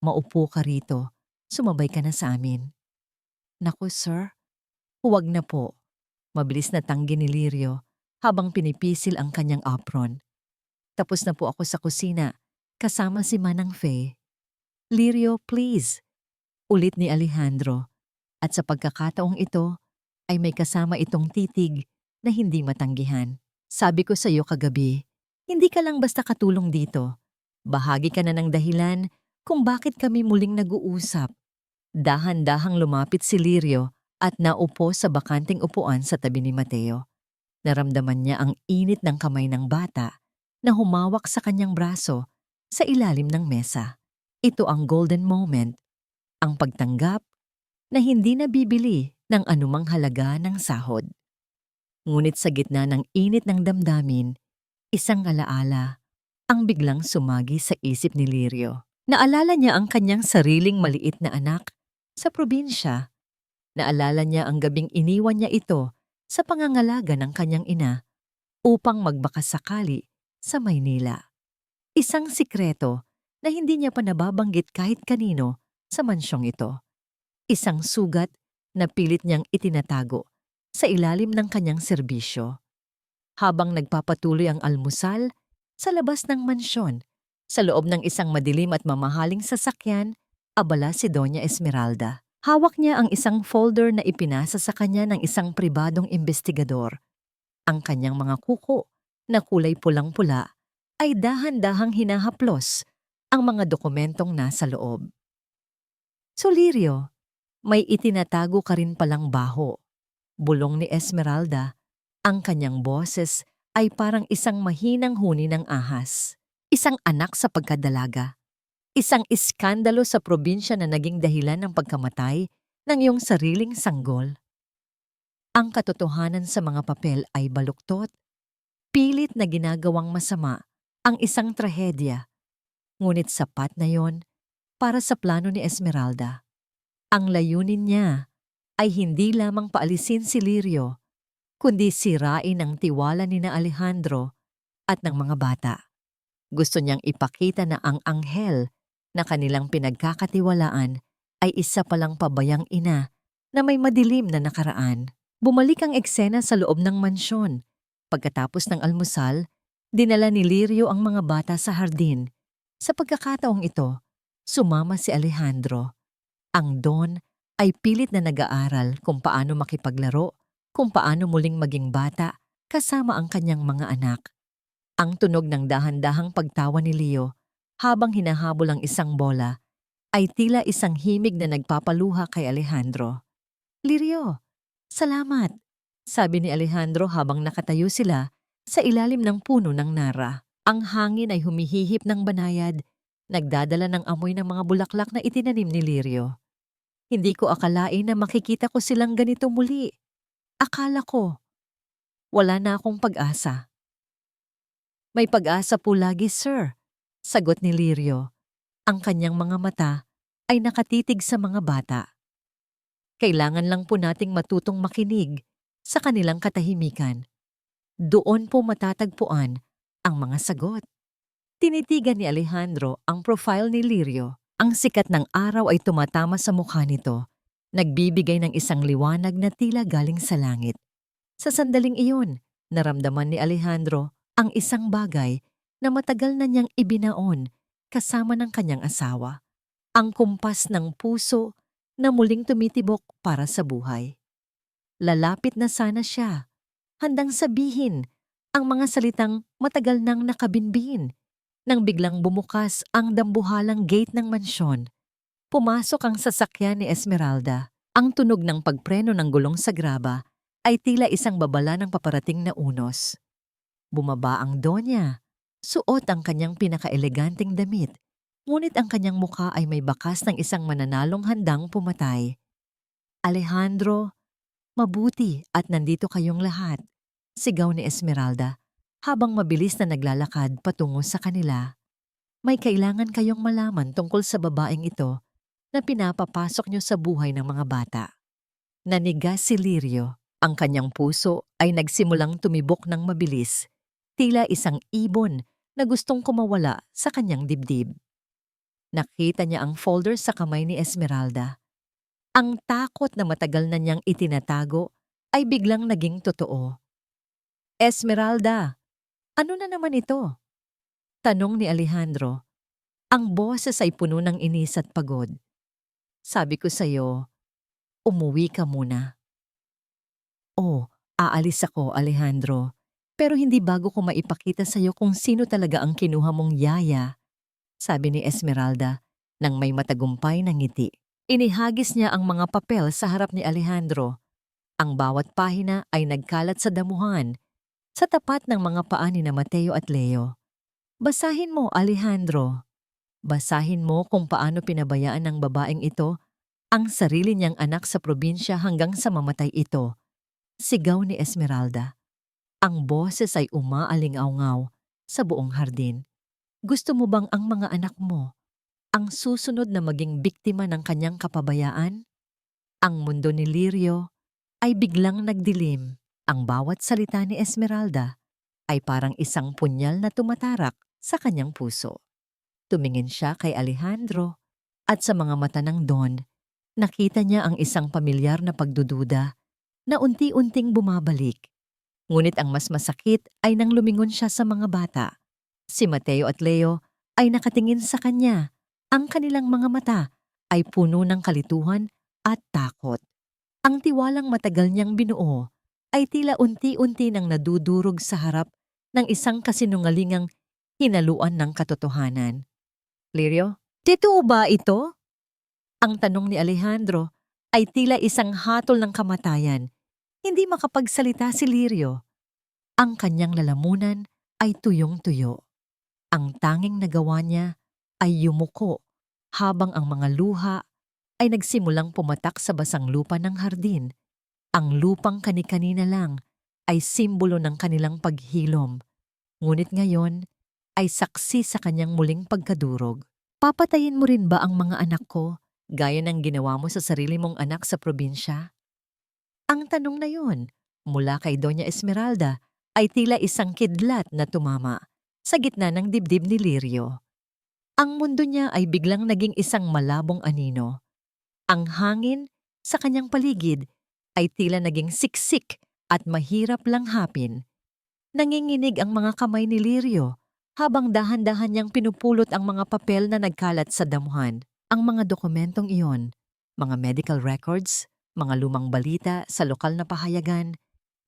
Maupo ka rito, sumabay ka na sa amin. Naku sir, huwag na po. Mabilis na tanggi ni Lirio habang pinipisil ang kanyang apron. Tapos na po ako sa kusina, kasama si Manang Faye. Lirio, please. Ulit ni Alejandro. At sa pagkakataong ito, ay may kasama itong titig na hindi matanggihan. Sabi ko sa iyo kagabi, hindi ka lang basta katulong dito. Bahagi ka na ng dahilan kung bakit kami muling nag-uusap. Dahan-dahang lumapit si Lirio at naupo sa bakanting upuan sa tabi ni Mateo. Naramdaman niya ang init ng kamay ng bata na humawak sa kanyang braso sa ilalim ng mesa. Ito ang golden moment, ang pagtanggap na hindi nabibili ng anumang halaga ng sahod. Ngunit sa gitna ng init ng damdamin, isang alaala ang biglang sumagi sa isip ni Lirio. Naalala niya ang kanyang sariling maliit na anak sa probinsya. Naalala niya ang gabing iniwan niya ito sa pangangalaga ng kanyang ina upang magbakasakali sa Maynila. Isang sikreto na hindi niya pa nababanggit kahit kanino sa mansyong ito. Isang sugat na pilit niyang itinatago sa ilalim ng kanyang serbisyo. Habang nagpapatuloy ang almusal sa labas ng mansyon, sa loob ng isang madilim at mamahaling sasakyan, abala si Doña Esmeralda. Hawak niya ang isang folder na ipinasa sa kanya ng isang pribadong investigador. Ang kanyang mga kuko na kulay pulang-pula ay dahan-dahang hinahaplos ang mga dokumentong nasa loob. So Lirio, may itinatago ka rin palang baho. Bulong ni Esmeralda, ang kanyang boses ay parang isang mahinang huni ng ahas. Isang anak sa pagkadalaga. Isang iskandalo sa probinsya na naging dahilan ng pagkamatay ng iyong sariling sanggol. Ang katotohanan sa mga papel ay baluktot, pilit na ginagawang masama ang isang trahedya. Ngunit sapat na yon para sa plano ni Esmeralda. Ang layunin niya ay hindi lamang paalisin si Lirio, kundi sirain ang tiwala ni na Alejandro at ng mga bata. Gusto niyang ipakita na ang anghel na kanilang pinagkakatiwalaan ay isa palang pabayang ina na may madilim na nakaraan. Bumalik ang eksena sa loob ng mansyon. Pagkatapos ng almusal, dinala ni Lirio ang mga bata sa hardin. Sa pagkakataong ito, sumama si Alejandro. Ang Don ay pilit na nag-aaral kung paano makipaglaro, kung paano muling maging bata kasama ang kanyang mga anak. Ang tunog ng dahan-dahang pagtawa ni Leo habang hinahabol ang isang bola ay tila isang himig na nagpapaluha kay Alejandro. Lirio, salamat, sabi ni Alejandro habang nakatayo sila sa ilalim ng puno ng nara. Ang hangin ay humihihip ng banayad, nagdadala ng amoy ng mga bulaklak na itinanim ni Lirio. Hindi ko akalain na makikita ko silang ganito muli. Akala ko, wala na akong pag-asa. May pag-asa po lagi, sir, sagot ni Lirio. Ang kanyang mga mata ay nakatitig sa mga bata. Kailangan lang po nating matutong makinig sa kanilang katahimikan. Doon po matatagpuan ang mga sagot. Tinitigan ni Alejandro ang profile ni Lirio. Ang sikat ng araw ay tumatama sa mukha nito, nagbibigay ng isang liwanag na tila galing sa langit. Sa sandaling iyon, naramdaman ni Alejandro ang isang bagay na matagal na niyang ibinaon kasama ng kanyang asawa. Ang kumpas ng puso na muling tumitibok para sa buhay. Lalapit na sana siya, handang sabihin ang mga salitang matagal nang nakabinbin. Nang biglang bumukas ang dambuhalang gate ng mansyon, pumasok ang sasakyan ni Esmeralda. Ang tunog ng pagpreno ng gulong sa graba ay tila isang babala ng paparating na unos. Bumaba ang Donya, suot ang kanyang pinakaeleganting damit, ngunit ang kanyang mukha ay may bakas ng isang mananalong handang pumatay. Alejandro, mabuti at nandito kayong lahat, sigaw ni Esmeralda habang mabilis na naglalakad patungo sa kanila. May kailangan kayong malaman tungkol sa babaeng ito na pinapapasok niyo sa buhay ng mga bata. Nanigas si Lirio. Ang kanyang puso ay nagsimulang tumibok ng mabilis, tila isang ibon na gustong kumawala sa kanyang dibdib. Nakita niya ang folder sa kamay ni Esmeralda. Ang takot na matagal na niyang itinatago ay biglang naging totoo. Esmeralda, ano na naman ito? Tanong ni Alejandro. Ang boses ay puno ng inis at pagod. Sabi ko sa'yo, umuwi ka muna. Oh, aalis ako, Alejandro. Pero hindi bago ko maipakita sa'yo kung sino talaga ang kinuha mong yaya, sabi ni Esmeralda nang may matagumpay na ngiti. Inihagis niya ang mga papel sa harap ni Alejandro. Ang bawat pahina ay nagkalat sa damuhan, sa tapat ng mga paa ni na Mateo at Leo. Basahin mo, Alejandro. Basahin mo kung paano pinabayaan ng babaeng ito ang sarili niyang anak sa probinsya hanggang sa mamatay ito. Sigaw ni Esmeralda. Ang boses ay umaaling-awngaw sa buong hardin. Gusto mo bang ang mga anak mo ang susunod na maging biktima ng kanyang kapabayaan? Ang mundo ni Lirio ay biglang nagdilim. Ang bawat salita ni Esmeralda ay parang isang punyal na tumatarak sa kanyang puso. Tumingin siya kay Alejandro at sa mga mata ng Don, nakita niya ang isang pamilyar na pagdududa na unti-unting bumabalik. Ngunit ang mas masakit ay nang lumingon siya sa mga bata. Si Mateo at Leo ay nakatingin sa kanya. Ang kanilang mga mata ay puno ng kalituhan at takot. Ang tiwalang matagal niyang binuo ay tila unti-unti nang nadudurog sa harap ng isang kasinungalingang hinaluan ng katotohanan. Lirio, totoo ba ito? Ang tanong ni Alejandro ay tila isang hatol ng kamatayan. Hindi makapagsalita si Lirio. Ang kanyang lalamunan ay tuyong-tuyo. Ang tanging nagawa niya ay yumuko habang ang mga luha ay nagsimulang pumatak sa basang lupa ng hardin. Ang lupang kani-kanina lang ay simbolo ng kanilang paghilom. Ngunit ngayon ay saksi sa kanyang muling pagkadurog. Papatayin mo rin ba ang mga anak ko gaya ng ginawa mo sa sarili mong anak sa probinsya? Ang tanong na yun mula kay Doña Esmeralda ay tila isang kidlat na tumama sa gitna ng dibdib ni Lirio. Ang mundo niya ay biglang naging isang malabong anino. Ang hangin sa kanyang paligid ay tila naging siksik at mahirap langhapin. Nanginginig ang mga kamay ni Lirio habang dahan-dahan niyang pinupulot ang mga papel na nagkalat sa damuhan. Ang mga dokumentong iyon, mga medical records, mga lumang balita sa lokal na pahayagan,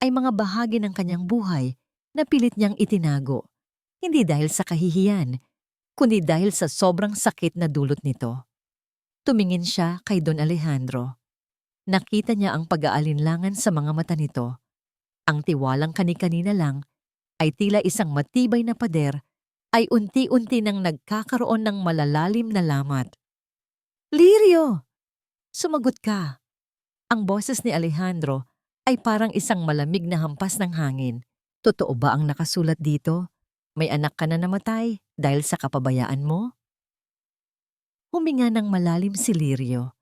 ay mga bahagi ng kanyang buhay na pilit niyang itinago. Hindi dahil sa kahihiyan, kundi dahil sa sobrang sakit na dulot nito. Tumingin siya kay Don Alejandro. Nakita niya ang pag-aalinlangan sa mga mata nito. Ang tiwalang kani-kanina lang ay tila isang matibay na pader ay unti-unti nang nagkakaroon ng malalalim na lamat. Lirio! Sumagot ka. Ang boses ni Alejandro ay parang isang malamig na hampas ng hangin. Totoo ba ang nakasulat dito? May anak ka na namatay dahil sa kapabayaan mo? Huminga ng malalim si Lirio.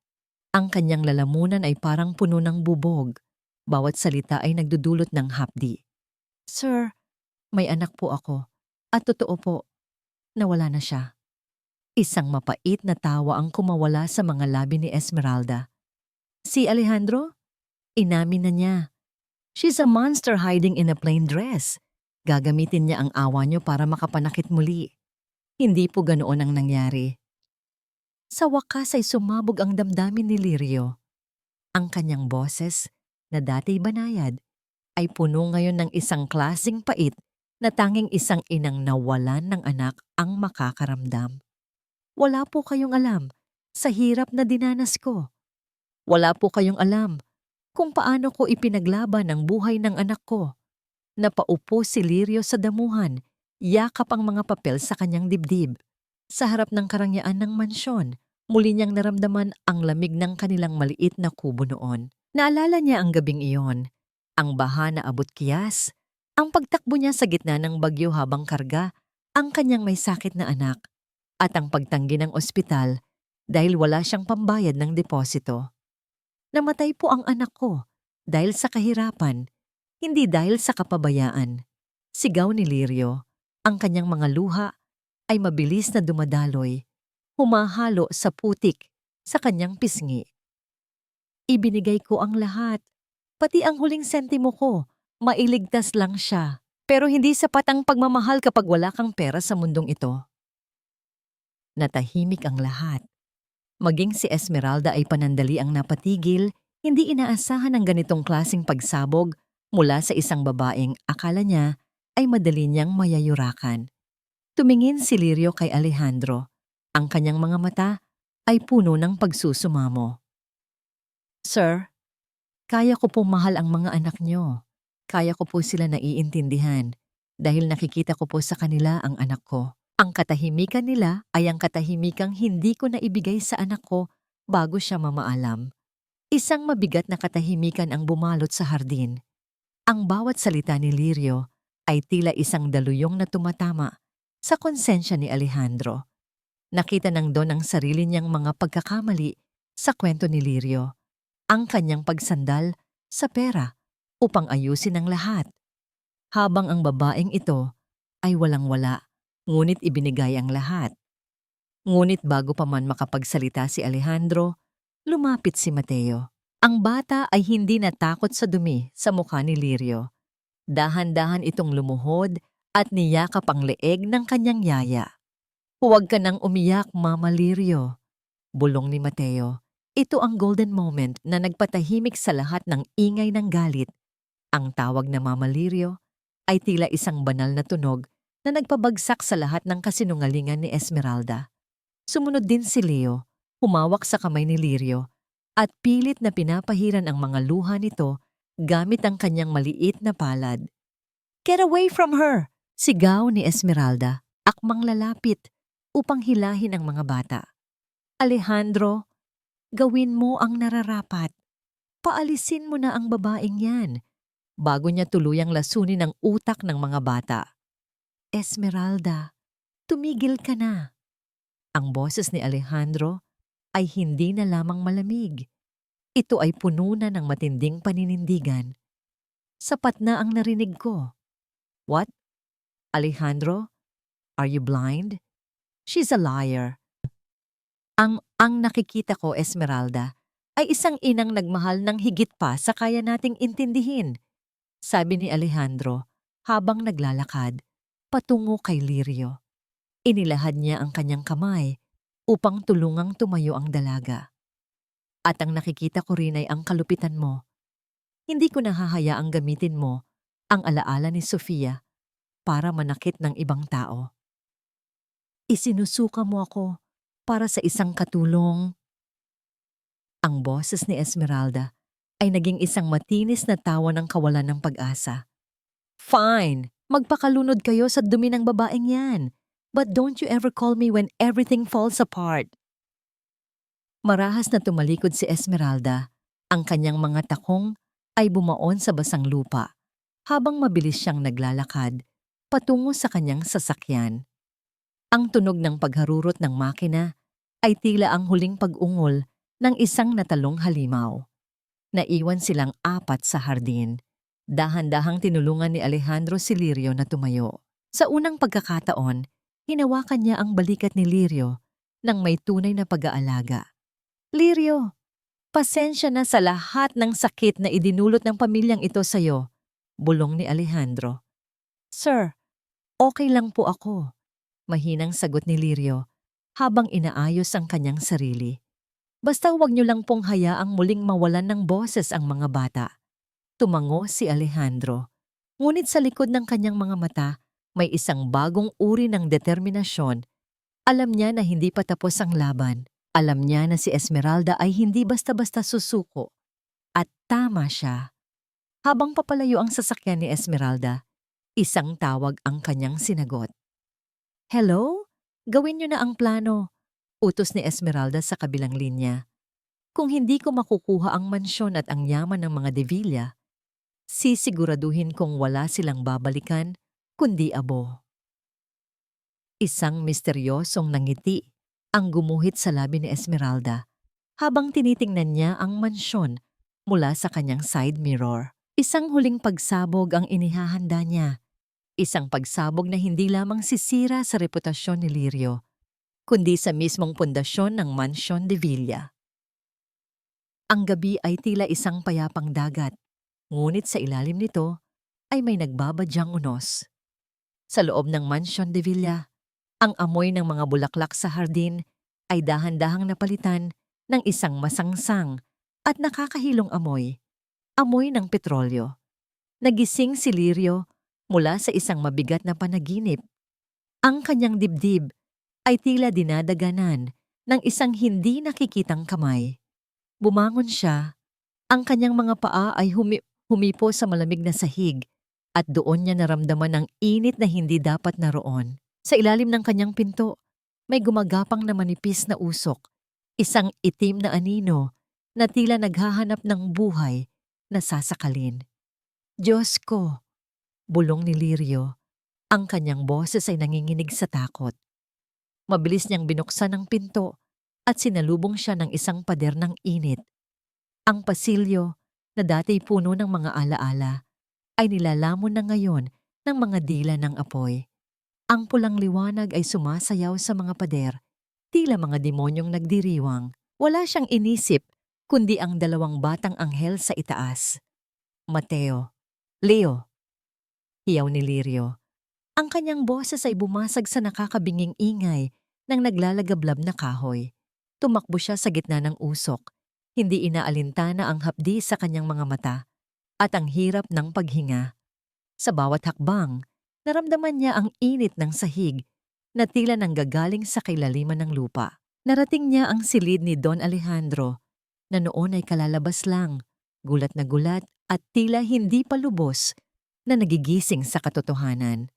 Ang kanyang lalamunan ay parang puno ng bubog. Bawat salita ay nagdudulot ng hapdi. Sir, may anak po ako. At totoo po, nawala na siya. Isang mapait na tawa ang kumawala sa mga labi ni Esmeralda. Si Alejandro? Inamin na niya. She's a monster hiding in a plain dress. Gagamitin niya ang awa niyo para makapanakit muli. Hindi po ganoon ang nangyari. Sa wakas ay sumabog ang damdamin ni Lirio. Ang kanyang boses, na dati banayad, ay puno ngayon ng isang klasing pait na tanging isang inang nawalan ng anak ang makakaramdam. Wala po kayong alam sa hirap na dinanas ko. Wala po kayong alam kung paano ko ipinaglaban ang buhay ng anak ko. Napaupo si Lirio sa damuhan, yakap ang mga papel sa kanyang dibdib. Sa harap ng karangyaan ng mansyon, muli niyang naramdaman ang lamig ng kanilang maliit na kubo noon. Naalala niya ang gabing iyon, ang baha na abot kiyas, ang pagtakbo niya sa gitna ng bagyo habang karga ang kanyang may sakit na anak, at ang pagtanggi ng ospital dahil wala siyang pambayad ng deposito. Namatay po ang anak ko dahil sa kahirapan, hindi dahil sa kapabayaan. Sigaw ni Lirio, ang kanyang mga luha ay mabilis na dumadaloy, humahalo sa putik sa kanyang pisngi. Ibinigay ko ang lahat, pati ang huling sentimo ko, mailigtas lang siya. Pero hindi sapat ang pagmamahal kapag wala kang pera sa mundong ito. Natahimik ang lahat. Maging si Esmeralda ay panandali ang napatigil, hindi inaasahan ang ganitong klaseng pagsabog mula sa isang babaeng akala niya ay madali niyang mayayurakan. Tumingin si Lirio kay Alejandro. Ang kanyang mga mata ay puno ng pagsusumamo. Sir, kaya ko po mahal ang mga anak niyo. Kaya ko po sila naiintindihan dahil nakikita ko po sa kanila ang anak ko. Ang katahimikan nila ay ang katahimikang hindi ko naibigay sa anak ko bago siya mamaalam. Isang mabigat na katahimikan ang bumalot sa hardin. Ang bawat salita ni Lirio ay tila isang daluyong na tumatama sa konsensya ni Alejandro. Nakita ng Don ang sarili niyang mga pagkakamali sa kwento ni Lirio, ang kanyang pagsandal sa pera upang ayusin ang lahat. Habang ang babaeng ito ay walang-wala, ngunit ibinigay ang lahat. Ngunit bago pa man makapagsalita si Alejandro, lumapit si Mateo. Ang bata ay hindi natakot sa dumi sa mukha ni Lirio. Dahan-dahan itong lumuhod at niyakap ang leeg ng kanyang yaya. Huwag ka nang umiyak, Mama Lirio. Bulong ni Mateo. Ito ang golden moment na nagpatahimik sa lahat ng ingay ng galit. Ang tawag na Mama Lirio ay tila isang banal na tunog na nagpabagsak sa lahat ng kasinungalingan ni Esmeralda. Sumunod din si Leo, humawak sa kamay ni Lirio, at pilit na pinapahiran ang mga luha nito gamit ang kanyang maliit na palad. Get away from her! Sigaw ni Esmeralda, akmang lalapit upang hilahin ang mga bata. Alejandro, gawin mo ang nararapat. Paalisin mo na ang babaeng yan bago niya tuluyang lasunin ang utak ng mga bata. Esmeralda, tumigil ka na. Ang boses ni Alejandro ay hindi na lamang malamig. Ito ay puno na ng matinding paninindigan. Sapat na ang narinig ko. What? Alejandro? Are you blind? She's a liar. Ang nakikita ko, Esmeralda, ay isang inang nagmahal ng higit pa sa kaya nating intindihin, sabi ni Alejandro habang naglalakad patungo kay Lirio. Inilahad niya ang kanyang kamay upang tulungang tumayo ang dalaga. At ang nakikita ko rin ay ang kalupitan mo. Hindi ko nahahayaang gamitin mo ang alaala ni Sofia para manakit ng ibang tao. Isinusuka mo ako para sa isang katulong. Ang boses ni Esmeralda ay naging isang matinis na tawa ng kawalan ng pag-asa. Fine, magpakalunod kayo sa dumi ng babaeng yan. But don't you ever call me when everything falls apart. Marahas na tumalikod si Esmeralda. Ang kanyang mga takong ay bumaon sa basang lupa habang mabilis siyang naglalakad patungo sa kanyang sasakyan. Ang tunog ng pagharurot ng makina ay tila ang huling pag-ungol ng isang natalong halimaw. Naiwan silang apat sa hardin. Dahan-dahang tinulungan ni Alejandro si Lirio na tumayo. Sa unang pagkakataon, hinawakan niya ang balikat ni Lirio nang may tunay na pag-aalaga. Lirio, pasensya na sa lahat ng sakit na idinulot ng pamilyang ito sa'yo, bulong ni Alejandro. Sir, okay lang po ako, mahinang sagot ni Lirio habang inaayos ang kanyang sarili. Basta huwag niyo lang pong hayaang muling mawalan ng boses ang mga bata. Tumango si Alejandro. Ngunit sa likod ng kanyang mga mata, may isang bagong uri ng determinasyon. Alam niya na hindi pa tapos ang laban. Alam niya na si Esmeralda ay hindi basta-basta susuko. At tama siya. Habang papalayo ang sasakyan ni Esmeralda, isang tawag ang kanyang sinagot. Hello? Gawin niyo na ang plano. Utos ni Esmeralda sa kabilang linya. Kung hindi ko makukuha ang mansyon at ang yaman ng mga De Villa, sisiguraduhin kong wala silang babalikan, kundi abo. Isang misteryosong nangiti ang gumuhit sa labi ni Esmeralda habang tinitingnan niya ang mansyon mula sa kanyang side mirror. Isang huling pagsabog ang inihahanda niya. Isang pagsabog na hindi lamang sisira sa reputasyon ni Lirio, kundi sa mismong pundasyon ng Mansyon de Villa. Ang gabi ay tila isang payapang dagat, ngunit sa ilalim nito ay may nagbabadyang unos. Sa loob ng Mansyon de Villa, ang amoy ng mga bulaklak sa hardin ay dahan-dahang napalitan ng isang masangsang at nakakahilong amoy, amoy ng petrolyo. Nagising si Lirio mula sa isang mabigat na panaginip. Ang kanyang dibdib ay tila dinadaganan ng isang hindi nakikitang kamay. Bumangon siya, ang kanyang mga paa ay humipo sa malamig na sahig at doon niya naramdaman ang init na hindi dapat naroon. Sa ilalim ng kanyang pinto, may gumagapang na manipis na usok, isang itim na anino na tila naghahanap ng buhay na sasakalin. Diyos ko, bulong ni Lirio, ang kanyang boses ay nanginginig sa takot. Mabilis niyang binuksan ang pinto at sinalubong siya ng isang pader ng init. Ang pasilyo, na dati puno ng mga alaala, ay nilalamon na ngayon ng mga dila ng apoy. Ang pulang liwanag ay sumasayaw sa mga pader, tila mga demonyong nagdiriwang. Wala siyang inisip, kundi ang dalawang batang anghel sa itaas. Mateo, Leo, hiyaw ni Lirio. Ang kanyang boses ay bumasag sa nakakabinging ingay ng naglalagablab na kahoy. Tumakbo siya sa gitna ng usok, hindi inaalintana ang hapdi sa kanyang mga mata at ang hirap ng paghinga. Sa bawat hakbang, naramdaman niya ang init ng sahig na tila nanggagaling sa kailaliman ng lupa. Narating niya ang silid ni Don Alejandro na noon ay kalalabas lang, gulat na gulat at tila hindi pa lubos na nagigising sa katotohanan.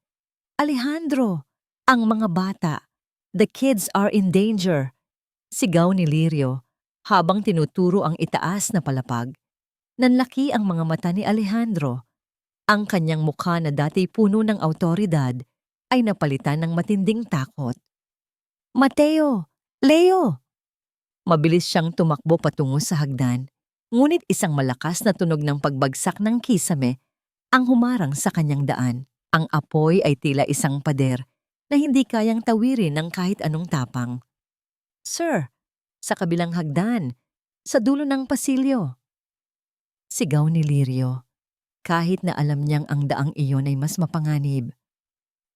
Alejandro, ang mga bata, the kids are in danger, sigaw ni Lirio habang tinuturo ang itaas na palapag. Nanlaki ang mga mata ni Alejandro. Ang kanyang mukha na dati puno ng awtoridad ay napalitan ng matinding takot. Mateo! Leo! Mabilis siyang tumakbo patungo sa hagdan, ngunit isang malakas na tunog ng pagbagsak ng kisame ang humarang sa kanyang daan. Ang apoy ay tila isang pader na hindi kayang tawirin ng kahit anong tapang. Sir, sa kabilang hagdan, sa dulo ng pasilyo. Sigaw ni Lirio, kahit na alam niyang ang daang iyon ay mas mapanganib.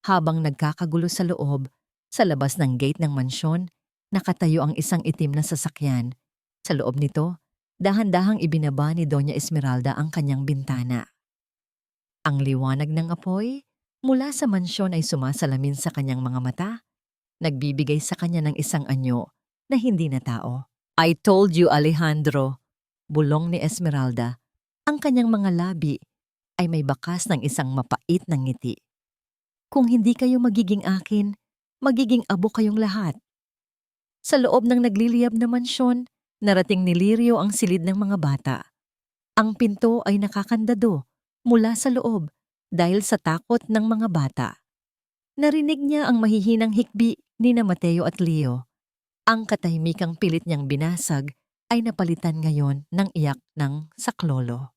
Habang nagkakagulo sa loob, sa labas ng gate ng mansyon, nakatayo ang isang itim na sasakyan. Sa loob nito, dahan-dahang ibinaba ni Doña Esmeralda ang kanyang bintana. Ang liwanag ng apoy mula sa mansyon ay sumasalamin sa kanyang mga mata, nagbibigay sa kanya ng isang anyo na hindi na tao. I told you, Alejandro, bulong ni Esmeralda. Ang kanyang mga labi ay may bakas ng isang mapait na ngiti. Kung hindi kayo magiging akin, Magiging abo kayong lahat. Sa loob ng nagliliyab na mansyon, narating ni Lirio ang silid ng mga bata. Ang pinto ay nakakandado mula sa loob dahil sa takot ng mga bata. Narinig niya ang mahihinang hikbi ni na Mateo at Leo. Ang katahimikang pilit niyang binasag ay napalitan ngayon ng iyak ng saklolo.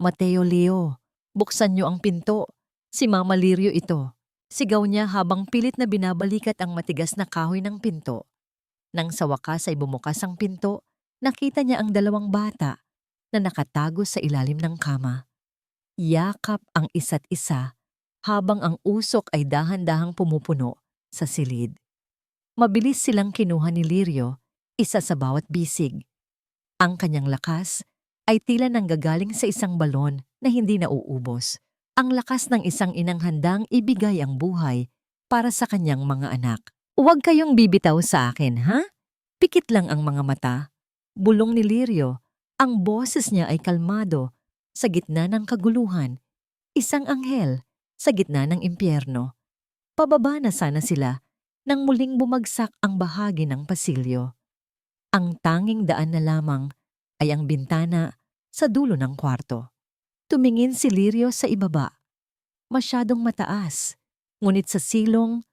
Mateo, Leo, buksan niyo ang pinto. Si Mama Lirio ito. Sigaw niya habang pilit na binabalikat ang matigas na kahoy ng pinto. Nang sa wakas ay bumukas ang pinto, nakita niya ang dalawang bata na nakatago sa ilalim ng kama. Yakap ang isa't isa habang ang usok ay dahan-dahang pumupuno sa silid. Mabilis silang kinuha ni Lirio, isa sa bawat bisig. Ang kanyang lakas ay tila nanggagaling sa isang balon na hindi nauubos. Ang lakas ng isang inang handang ibigay ang buhay para sa kanyang mga anak. Huwag kayong bibitaw sa akin, ha? Pikit lang ang mga mata. Bulong ni Lirio, ang boses niya ay kalmado sa gitna ng kaguluhan. Isang anghel sa gitna ng impyerno. Pababa na sana sila nang muling bumagsak ang bahagi ng pasilyo. Ang tanging daan na lamang ay ang bintana sa dulo ng kwarto. Tumingin si Lirio sa ibaba. Masyadong mataas. Ngunit sa silong,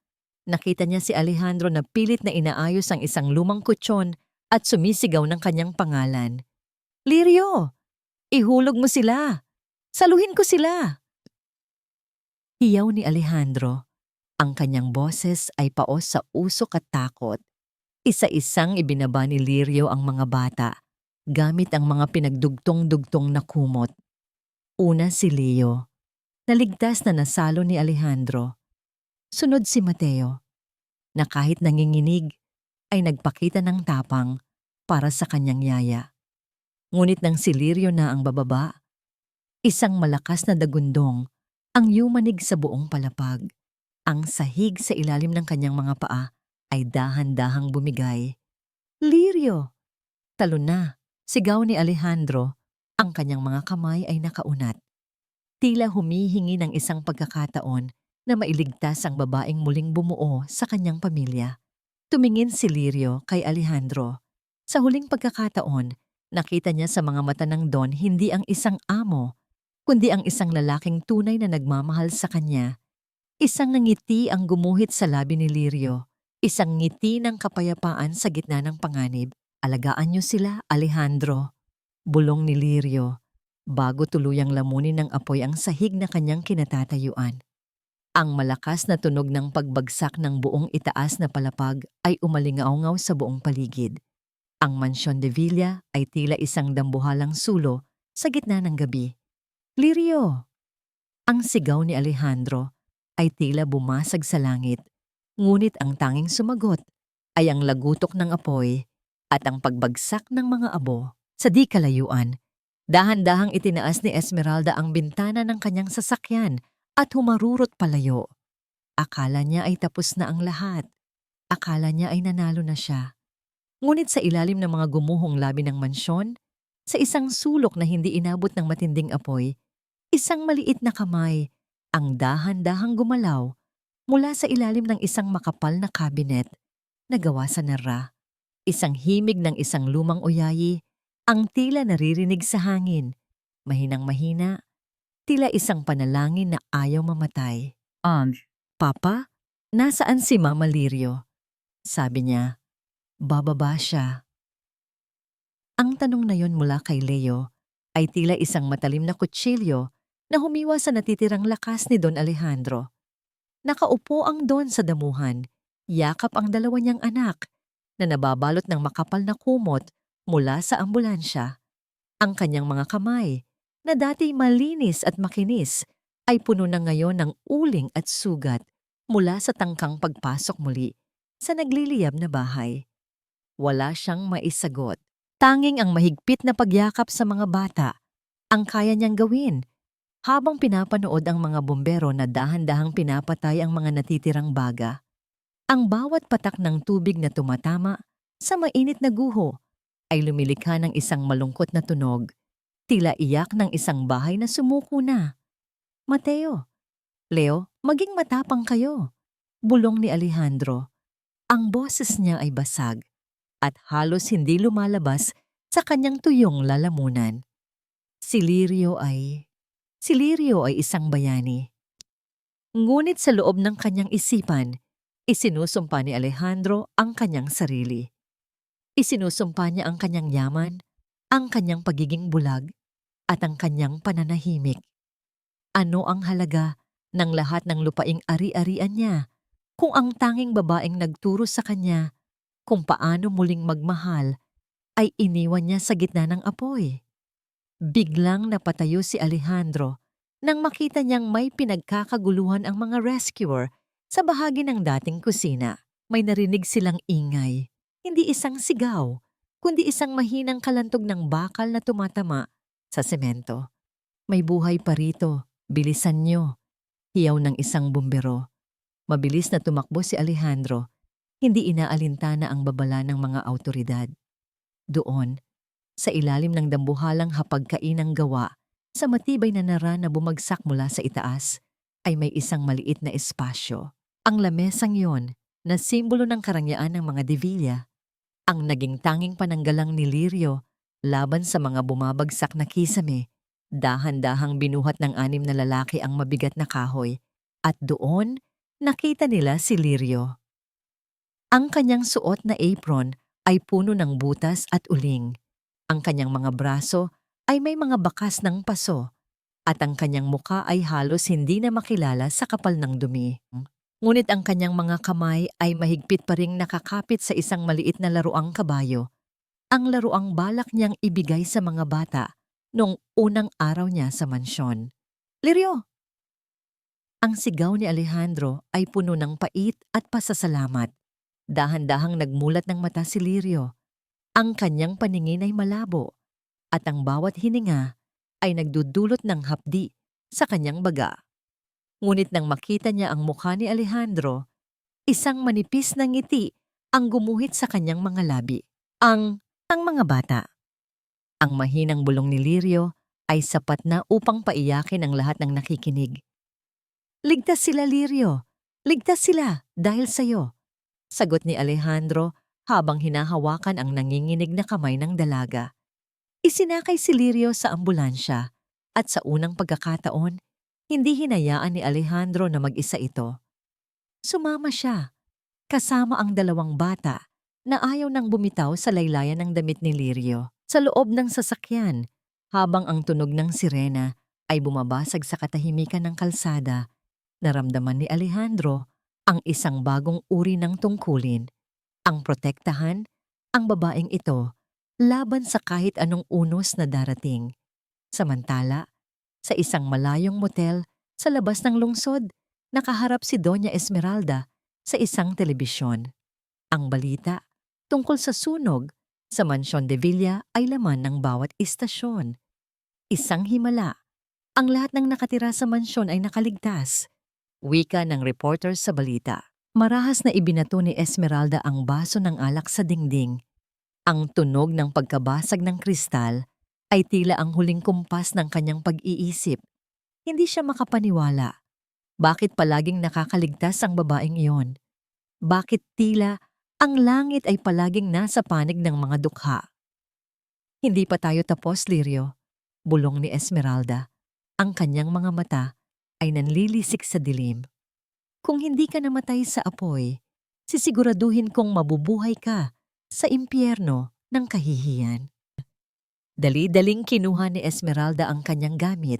nakita niya si Alejandro na pilit na inaayos ang isang lumang kutsyon at sumisigaw ng kanyang pangalan. Lirio! Ihulog mo sila! Saluhin ko sila! Hiyaw ni Alejandro. Ang kanyang boses ay paos sa usok at takot. Isa-isang ibinaba ni Lirio ang mga bata gamit ang mga pinagdugtong-dugtong na kumot. Una si Leo. Naligtas na nasalo ni Alejandro. Sunod si Mateo, na kahit nanginginig ay nagpakita ng tapang para sa kanyang yaya. Ngunit nang si Lirio na ang bababa, isang malakas na dagundong ang yumanig sa buong palapag. Ang sahig sa ilalim ng kanyang mga paa ay dahan-dahang bumigay. Lirio! Talon na, sigaw ni Alejandro. Ang kanyang mga kamay ay nakaunat. Tila humihingi ng isang pagkakataon na mailigtas ang babaeng muling bumuo sa kanyang pamilya. Tumingin si Lirio kay Alejandro. Sa huling pagkakataon, nakita niya sa mga mata ng Don hindi ang isang amo, kundi ang isang lalaking tunay na nagmamahal sa kanya. Isang ngiti ang gumuhit sa labi ni Lirio. Isang ngiti ng kapayapaan sa gitna ng panganib. Alagaan niyo sila, Alejandro. Bulong ni Lirio, bago tuluyang lamunin ng apoy ang sahig na kanyang kinatatayuan. Ang malakas na tunog ng pagbagsak ng buong itaas na palapag ay umalingaw-ngaw sa buong paligid. Ang Mansyon de Villa ay tila isang dambuhalang sulo sa gitna ng gabi. Lirio! Ang sigaw ni Alejandro ay tila bumasag sa langit, ngunit ang tanging sumagot ay ang lagutok ng apoy at ang pagbagsak ng mga abo. Sa di kalayuan, dahan-dahang itinaas ni Esmeralda ang bintana ng kanyang sasakyan at humarurot palayo. Akala niya ay tapos na ang lahat. Akala niya ay nanalo na siya. Ngunit sa ilalim ng mga gumuhong labi ng mansyon, sa isang sulok na hindi inabot ng matinding apoy, isang maliit na kamay ang dahan-dahang gumalaw mula sa ilalim ng isang makapal na kabinet na gawa sa nara. Isang himig ng isang lumang uyayi ang tila naririnig sa hangin. Mahinang-mahina, tila isang panalangin na ayaw mamatay. Papa, nasaan si Mama Lirio? Sabi niya, bababa siya. Ang tanong na yon mula kay Leo ay tila isang matalim na kutsilyo na humiwa sa natitirang lakas ni Don Alejandro. Nakaupo ang Don sa damuhan, yakap ang dalawa niyang anak na nababalot ng makapal na kumot mula sa ambulansya. Ang kanyang mga kamay, na dati malinis at makinis, ay puno na ngayon ng uling at sugat mula sa tangkang pagpasok muli sa nagliliyab na bahay. Wala siyang maisagot. Tanging ang mahigpit na pagyakap sa mga bata ang kaya niyang gawin habang pinapanood ang mga bumbero na dahan-dahang pinapatay ang mga natitirang baga. Ang bawat patak ng tubig na tumatama sa mainit na guho ay lumilikha ng isang malungkot na tunog, tila iyak ng isang bahay na sumuko na. Mateo, Leo, maging matapang kayo. Bulong ni Alejandro. Ang boses niya ay basag at halos hindi lumalabas sa kanyang tuyong lalamunan. Si Lirio ay... Si Lirio ay isang bayani. Ngunit sa loob ng kanyang isipan, isinusumpa ni Alejandro ang kanyang sarili. Isinusumpa niya ang kanyang yaman, ang kanyang pagiging bulag, at ang kanyang pananahimik. Ano ang halaga ng lahat ng lupaing ari-arian niya kung ang tanging babaeng nagturo sa kanya kung paano muling magmahal ay iniwan niya sa gitna ng apoy? Biglang napatayo si Alejandro nang makita niyang may pinagkakaguluhan ang mga rescuer sa bahagi ng dating kusina. May narinig silang ingay, hindi isang sigaw, kundi isang mahinang kalantog ng bakal na tumatama sa semento. May buhay pa rito, bilisan niyo, hiyaw ng isang bumbero. Mabilis na tumakbo si Alejandro, hindi inaalintana ang babala ng mga awtoridad. Doon, sa ilalim ng dambuhalang hapagkainang gawa, sa matibay na nara na bumagsak mula sa itaas, ay may isang maliit na espasyo. Ang lamesang yon, na simbolo ng karangyaan ng mga Divilla, ang naging tanging pananggalang ni Lirio laban sa mga bumabagsak na kisame. Dahan-dahang binuhat ng 6 na lalaki ang mabigat na kahoy, at doon nakita nila si Lirio. Ang kanyang suot na apron ay puno ng butas at uling. Ang kanyang mga braso ay may mga bakas ng paso at ang kanyang muka ay halos hindi na makilala sa kapal ng dumi. Ngunit ang kanyang mga kamay ay mahigpit pa ring nakakapit sa isang maliit na laruang kabayo. Ang laruang balak niyang ibigay sa mga bata noong unang araw niya sa mansyon. Lirio! Ang sigaw ni Alejandro ay puno ng pait at pasasalamat. Dahan-dahang nagmulat ng mata si Lirio. Ang kanyang paningin ay malabo at ang bawat hininga ay nagdudulot ng hapdi sa kanyang baga. Ngunit nang makita niya ang mukha ni Alejandro, isang manipis na ngiti ang gumuhit sa kanyang mga labi. Ang mga bata. Ang mahinang bulong ni Lirio ay sapat na upang paiyakin ang lahat ng nakikinig. Ligtas sila, Lirio. Ligtas sila dahil sa'yo. Sagot ni Alejandro habang hinahawakan ang nanginginig na kamay ng dalaga. Isinakay si Lirio sa ambulansya at sa unang pagkakataon, hindi hinayaan ni Alejandro na mag-isa ito. Sumama siya, kasama ang 2 bata na ayaw nang bumitaw sa laylayan ng damit ni Lirio. Sa loob ng sasakyan, habang ang tunog ng sirena ay bumabasag sa katahimikan ng kalsada, naramdaman ni Alejandro ang isang bagong uri ng tungkulin, ang protektahan ang babaeng ito laban sa kahit anong unos na darating. Samantala, sa isang malayong motel sa labas ng lungsod, nakaharap si Doña Esmeralda sa isang telebisyon. Ang balita tungkol sa sunog sa Mansyon de Villa ay laman ng bawat istasyon. Isang himala, ang lahat ng nakatira sa mansyon ay nakaligtas. Wika ng reporter sa balita. Marahas na ibinato ni Esmeralda ang baso ng alak sa dingding. Ang tunog ng pagkabasag ng kristal ay tila ang huling kumpas ng kanyang pag-iisip. Hindi siya makapaniwala. Bakit palaging nakakaligtas ang babaeng iyon? Bakit tila ang langit ay palaging nasa panig ng mga dukha? Hindi pa tayo tapos, Lirio. Bulong ni Esmeralda. Ang kanyang mga mata ay nanlilisik sa dilim. Kung hindi ka namatay sa apoy, sisiguraduhin kong mabubuhay ka sa impyerno ng kahihiyan. Dali-daling kinuha ni Esmeralda ang kanyang gamit.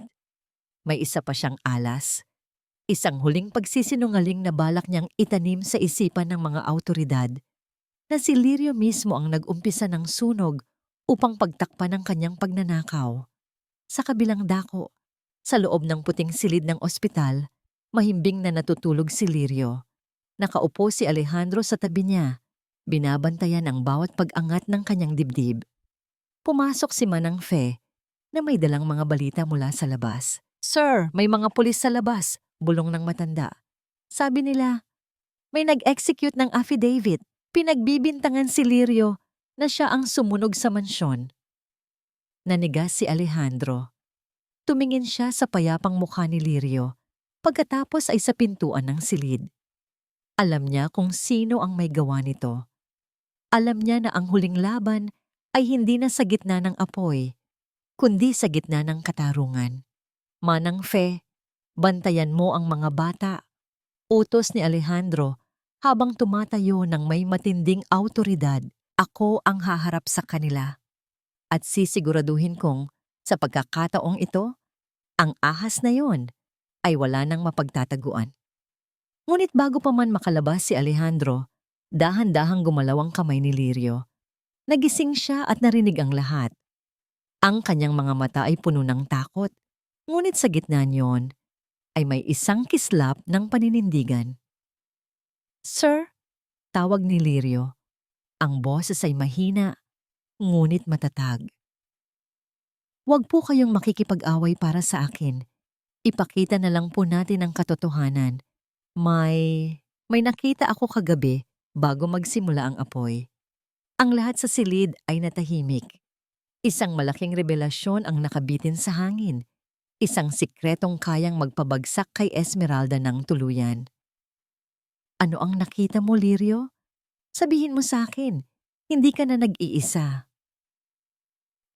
May isa pa siyang alas. Isang huling pagsisinungaling na balak niyang itanim sa isipan ng mga awtoridad na si Lirio mismo ang nag-umpisa ng sunog upang pagtakpan ang kanyang pagnanakaw. Sa kabilang dako, sa loob ng puting silid ng ospital, mahimbing na natutulog si Lirio. Nakaupo si Alejandro sa tabi niya, binabantayan ang bawat pag-angat ng kanyang dibdib. Pumasok si Manang Fe na may dalang mga balita mula sa labas. Sir, may mga pulis sa labas, bulong ng matanda. Sabi nila, may nag-execute ng affidavit. Pinagbibintangan si Lirio na siya ang sumunog sa mansyon. Nanigas si Alejandro. Tumingin siya sa payapang mukha ni Lirio, pagkatapos ay sa pintuan ng silid. Alam niya kung sino ang may gawa nito. Alam niya na ang huling laban ay hindi na sa gitna ng apoy, kundi sa gitna ng katarungan. Manang Fe, bantayan mo ang mga bata. Utos ni Alejandro habang tumatayo ng may matinding awtoridad. Ako ang haharap sa kanila. At sisiguraduhin kong sa pagkakataong ito, ang ahas na yon ay wala nang mapagtataguan. Ngunit bago pa man makalabas si Alejandro, dahan-dahang gumalaw ang kamay ni Lirio. Nagising siya at narinig ang lahat. Ang kanyang mga mata ay puno ng takot. Ngunit sa gitna niyon ay may isang kislap ng paninindigan. "Sir," tawag ni Lirio. Ang boses ay mahina, ngunit matatag. "Huwag po kayong makikipag-away para sa akin. Ipakita na lang po natin ang katotohanan. May nakita ako kagabi bago magsimula ang apoy." Ang lahat sa silid ay natahimik. Isang malaking revelasyon ang nakabitin sa hangin. Isang sikretong kayang magpabagsak kay Esmeralda ng tuluyan. "Ano ang nakita mo, Lirio? Sabihin mo sa akin, hindi ka na nag-iisa."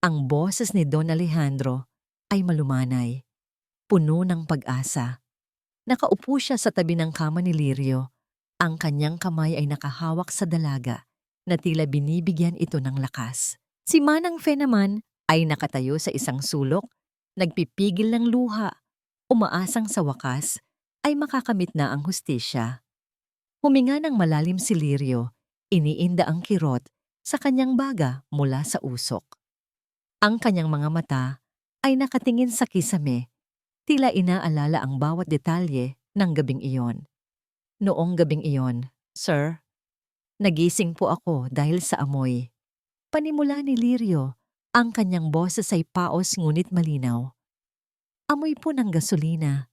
Ang boses ni Don Alejandro ay malumanay, puno ng pag-asa. Nakaupo siya sa tabi ng kama ni Lirio. Ang kanyang kamay ay nakahawak sa dalaga na tila binibigyan ito ng lakas. Si Manang Fe naman ay nakatayo sa isang sulok, nagpipigil ng luha, umaasang sa wakas ay makakamit na ang hustisya. Huminga ng malalim si Lirio, iniinda ang kirot sa kanyang baga mula sa usok. Ang kanyang mga mata ay nakatingin sa kisame, tila inaalala ang bawat detalye ng gabing iyon. "Noong gabing iyon, sir, nagising po ako dahil sa amoy." Panimula ni Lirio, ang kanyang boses ay paos ngunit malinaw. "Amoy po ng gasolina.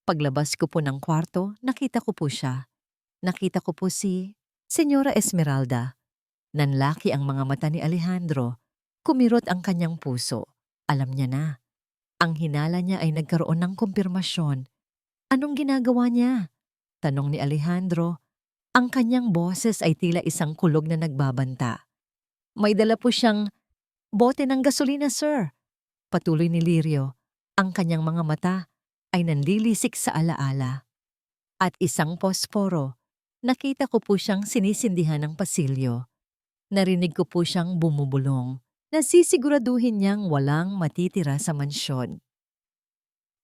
Paglabas ko po ng kwarto, nakita ko po siya. Nakita ko po si Senyora Esmeralda." Nanlaki ang mga mata ni Alejandro. Kumirot ang kanyang puso. Alam niya na. Ang hinala niya ay nagkaroon ng kumpirmasyon. "Anong ginagawa niya?" tanong ni Alejandro. Ang kanyang boses ay tila isang kulog na nagbabanta. "May dala po siyang bote ng gasolina, sir." Patuloy ni Lirio. Ang kanyang mga mata ay nanlilisik sa alaala. "At isang posporo. Nakita ko po siyang sinisindihan ng pasilyo. Narinig ko po siyang bumubulong. Nasisiguraduhin niyang walang matitira sa mansyon."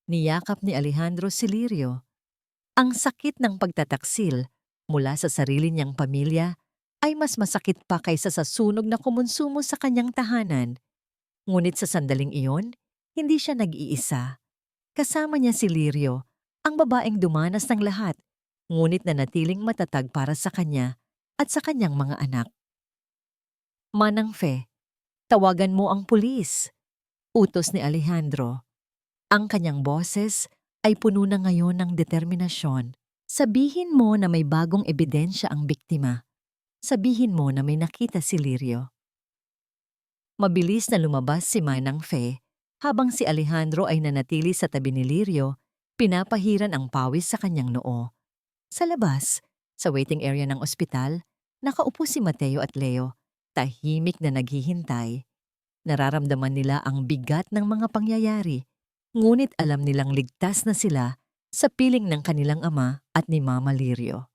Niyakap ni Alejandro si Lirio. Ang sakit ng pagtataksil mula sa sarili niyang pamilya ay mas masakit pa kaysa sa sunog na kumonsumo sa kanyang tahanan. Ngunit sa sandaling iyon, hindi siya nag-iisa. Kasama niya si Lirio, ang babaeng dumanas ng lahat, ngunit nanatiling matatag para sa kanya at sa kanyang mga anak. "Manang Fe, tawagan mo ang pulis," utos ni Alejandro. Ang kanyang boses ay puno na ngayon ng determinasyon. "Sabihin mo na may bagong ebidensya ang biktima. Sabihin mo na may nakita si Lirio." Mabilis na lumabas si Manang Fe habang si Alejandro ay nanatili sa tabi ni Lirio, pinapahiran ang pawis sa kanyang noo. Sa labas, sa waiting area ng ospital, nakaupo si Mateo at Leo, tahimik na naghihintay. Nararamdaman nila ang bigat ng mga pangyayari, ngunit alam nilang ligtas na sila sa piling ng kanilang ama at ni Mama Lirio.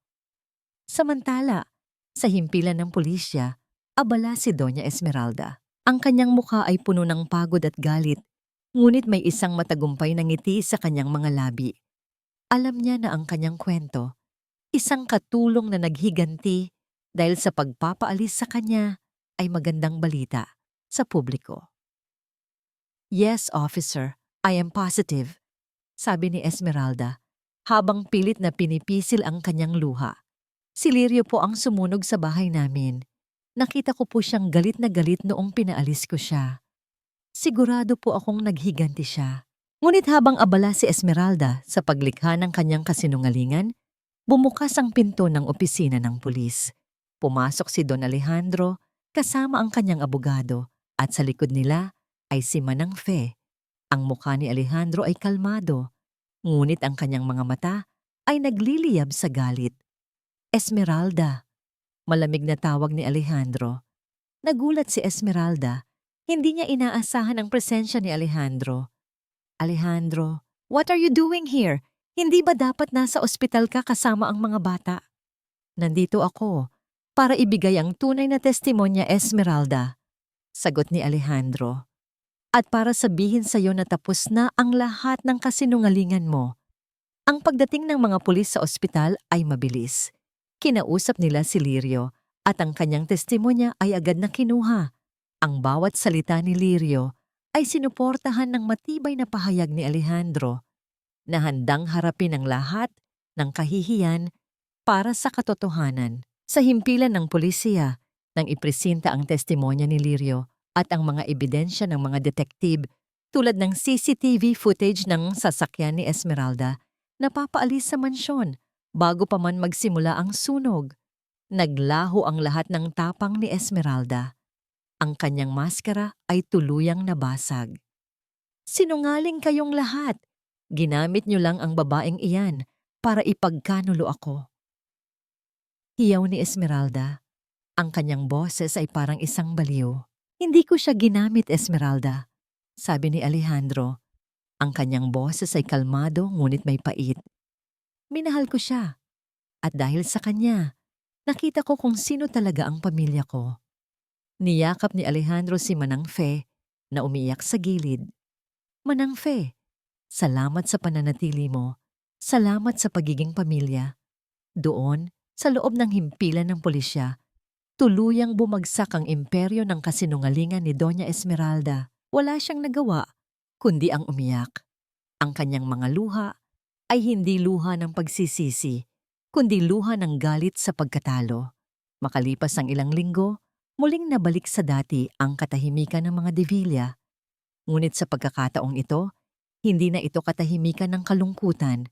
Samantala, sa himpilan ng pulisya, abala si Doña Esmeralda. Ang kanyang mukha ay puno ng pagod at galit, ngunit may isang matagumpay na ngiti sa kanyang mga labi. Alam niya na ang kanyang kwento, isang katulong na naghiganti dahil sa pagpapaalis sa kanya ay magandang balita sa publiko. "Yes, officer, I am positive," sabi ni Esmeralda, habang pilit na pinipisil ang kanyang luha. "Si Lirio po ang sumunog sa bahay namin. Nakita ko po siyang galit na galit noong pinaalis ko siya. Sigurado po akong naghiganti siya." Ngunit habang abala si Esmeralda sa paglikha ng kanyang kasinungalingan, bumukas ang pinto ng opisina ng pulis. Pumasok si Don Alejandro kasama ang kanyang abogado at sa likod nila ay si Manang Fe. Ang mukha ni Alejandro ay kalmado, ngunit ang kanyang mga mata ay nagliliyab sa galit. Esmeralda. Malamig na tawag ni Alejandro. Nagulat si Esmeralda. Hindi niya inaasahan ang presensya ni Alejandro. Alejandro, what are you doing here? Hindi ba dapat nasa ospital ka kasama ang mga bata? Nandito ako para ibigay ang tunay na testimonya, Esmeralda, sagot ni Alejandro. At para sabihin sa iyo na tapos na ang lahat ng kasinungalingan mo. Ang pagdating ng mga pulis sa ospital ay mabilis. Kinausap nila si Lirio at ang kanyang testimonya ay agad na kinuha. Ang bawat salita ni Lirio ay sinuportahan ng matibay na pahayag ni Alejandro na handang harapin ang lahat ng kahihiyan para sa katotohanan. Sa himpilan ng pulisya, nang ipresinta ang testimonya ni Lirio at ang mga ebidensya ng mga detektib tulad ng CCTV footage ng sasakyan ni Esmeralda, napapaalis sa mansyon bago pa man magsimula ang sunog. Naglaho ang lahat ng tapang ni Esmeralda. Ang kanyang maskara ay tuluyang nabasag. Sinungaling kayong lahat. Ginamit niyo lang ang babaeng iyan para ipagkanulo ako. Hiyaw ni Esmeralda. Ang kanyang boses ay parang isang baliw. Hindi ko siya ginamit, Esmeralda, sabi ni Alejandro. Ang kanyang boses ay kalmado ngunit may pait. Minahal ko siya. At dahil sa kanya, nakita ko kung sino talaga ang pamilya ko. Niyakap ni Alejandro si Manang Fe na umiyak sa gilid. Manang Fe, salamat sa pananatili mo. Salamat sa pagiging pamilya. Doon, sa loob ng himpilan ng pulisya, tuluyang bumagsak ang imperyo ng kasinungalingan ni Doña Esmeralda. Wala siyang nagawa, kundi ang umiyak. Ang kanyang mga luha ay hindi luha ng pagsisisi, kundi luha ng galit sa pagkatalo. Makalipas ang ilang linggo, muling nabalik sa dati ang katahimikan ng mga Devilla. Ngunit sa pagkakataong ito, hindi na ito katahimikan ng kalungkutan,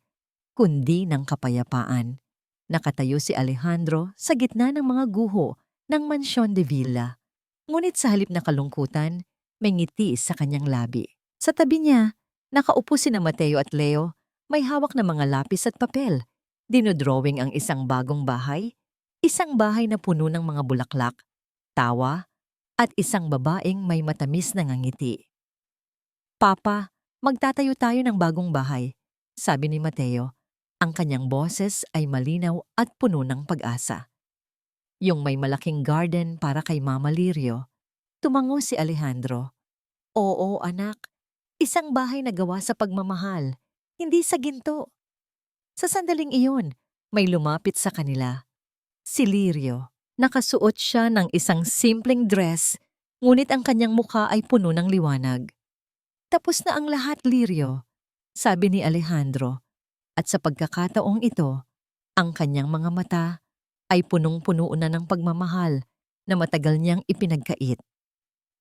kundi ng kapayapaan. Nakatayo si Alejandro sa gitna ng mga guho ng Mansyon Devilla. Ngunit sa halip na kalungkutan, may ngiti sa kanyang labi. Sa tabi niya, nakaupo sina Mateo at Leo, may hawak na mga lapis at papel. Dinodrawing ang isang bagong bahay, isang bahay na puno ng mga bulaklak, tawa, at isang babaeng may matamis na ngiti. Papa, magtatayo tayo ng bagong bahay, sabi ni Mateo. Ang kanyang boses ay malinaw at puno ng pag-asa. Yung may malaking garden para kay Mama Lirio. Tumango si Alejandro. Oo, anak. Isang bahay na gawa sa pagmamahal, hindi sa ginto. Sa sandaling iyon, may lumapit sa kanila. Si Lirio. Nakasuot siya ng isang simpleng dress, ngunit ang kanyang mukha ay puno ng liwanag. Tapos na ang lahat, Lirio, sabi ni Alejandro. At sa pagkakataong ito, ang kanyang mga mata ay punong-puno na ng pagmamahal na matagal niyang ipinagkait.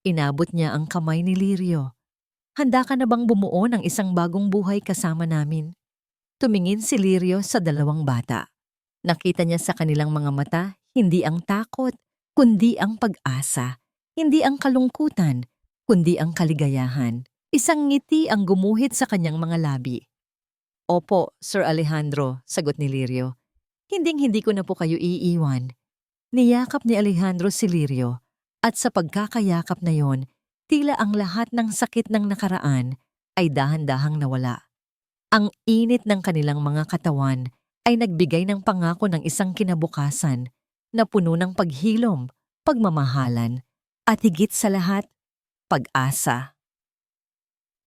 Inabot niya ang kamay ni Lirio. Handa ka na bang bumuo ng isang bagong buhay kasama namin? Tumingin si Lirio sa dalawang bata. Nakita niya sa kanilang mga mata hindi ang takot, kundi ang pag-asa. Hindi ang kalungkutan, kundi ang kaligayahan. Isang ngiti ang gumuhit sa kanyang mga labi. Opo, Sir Alejandro, sagot ni Lirio. Hinding-hindi ko na po kayo iiwan. Niyakap ni Alejandro si Lirio at sa pagkakayakap na yon, tila ang lahat ng sakit ng nakaraan ay dahan-dahang nawala. Ang init ng kanilang mga katawan ay nagbigay ng pangako ng isang kinabukasan na puno ng paghilom, pagmamahalan, at higit sa lahat, pag-asa.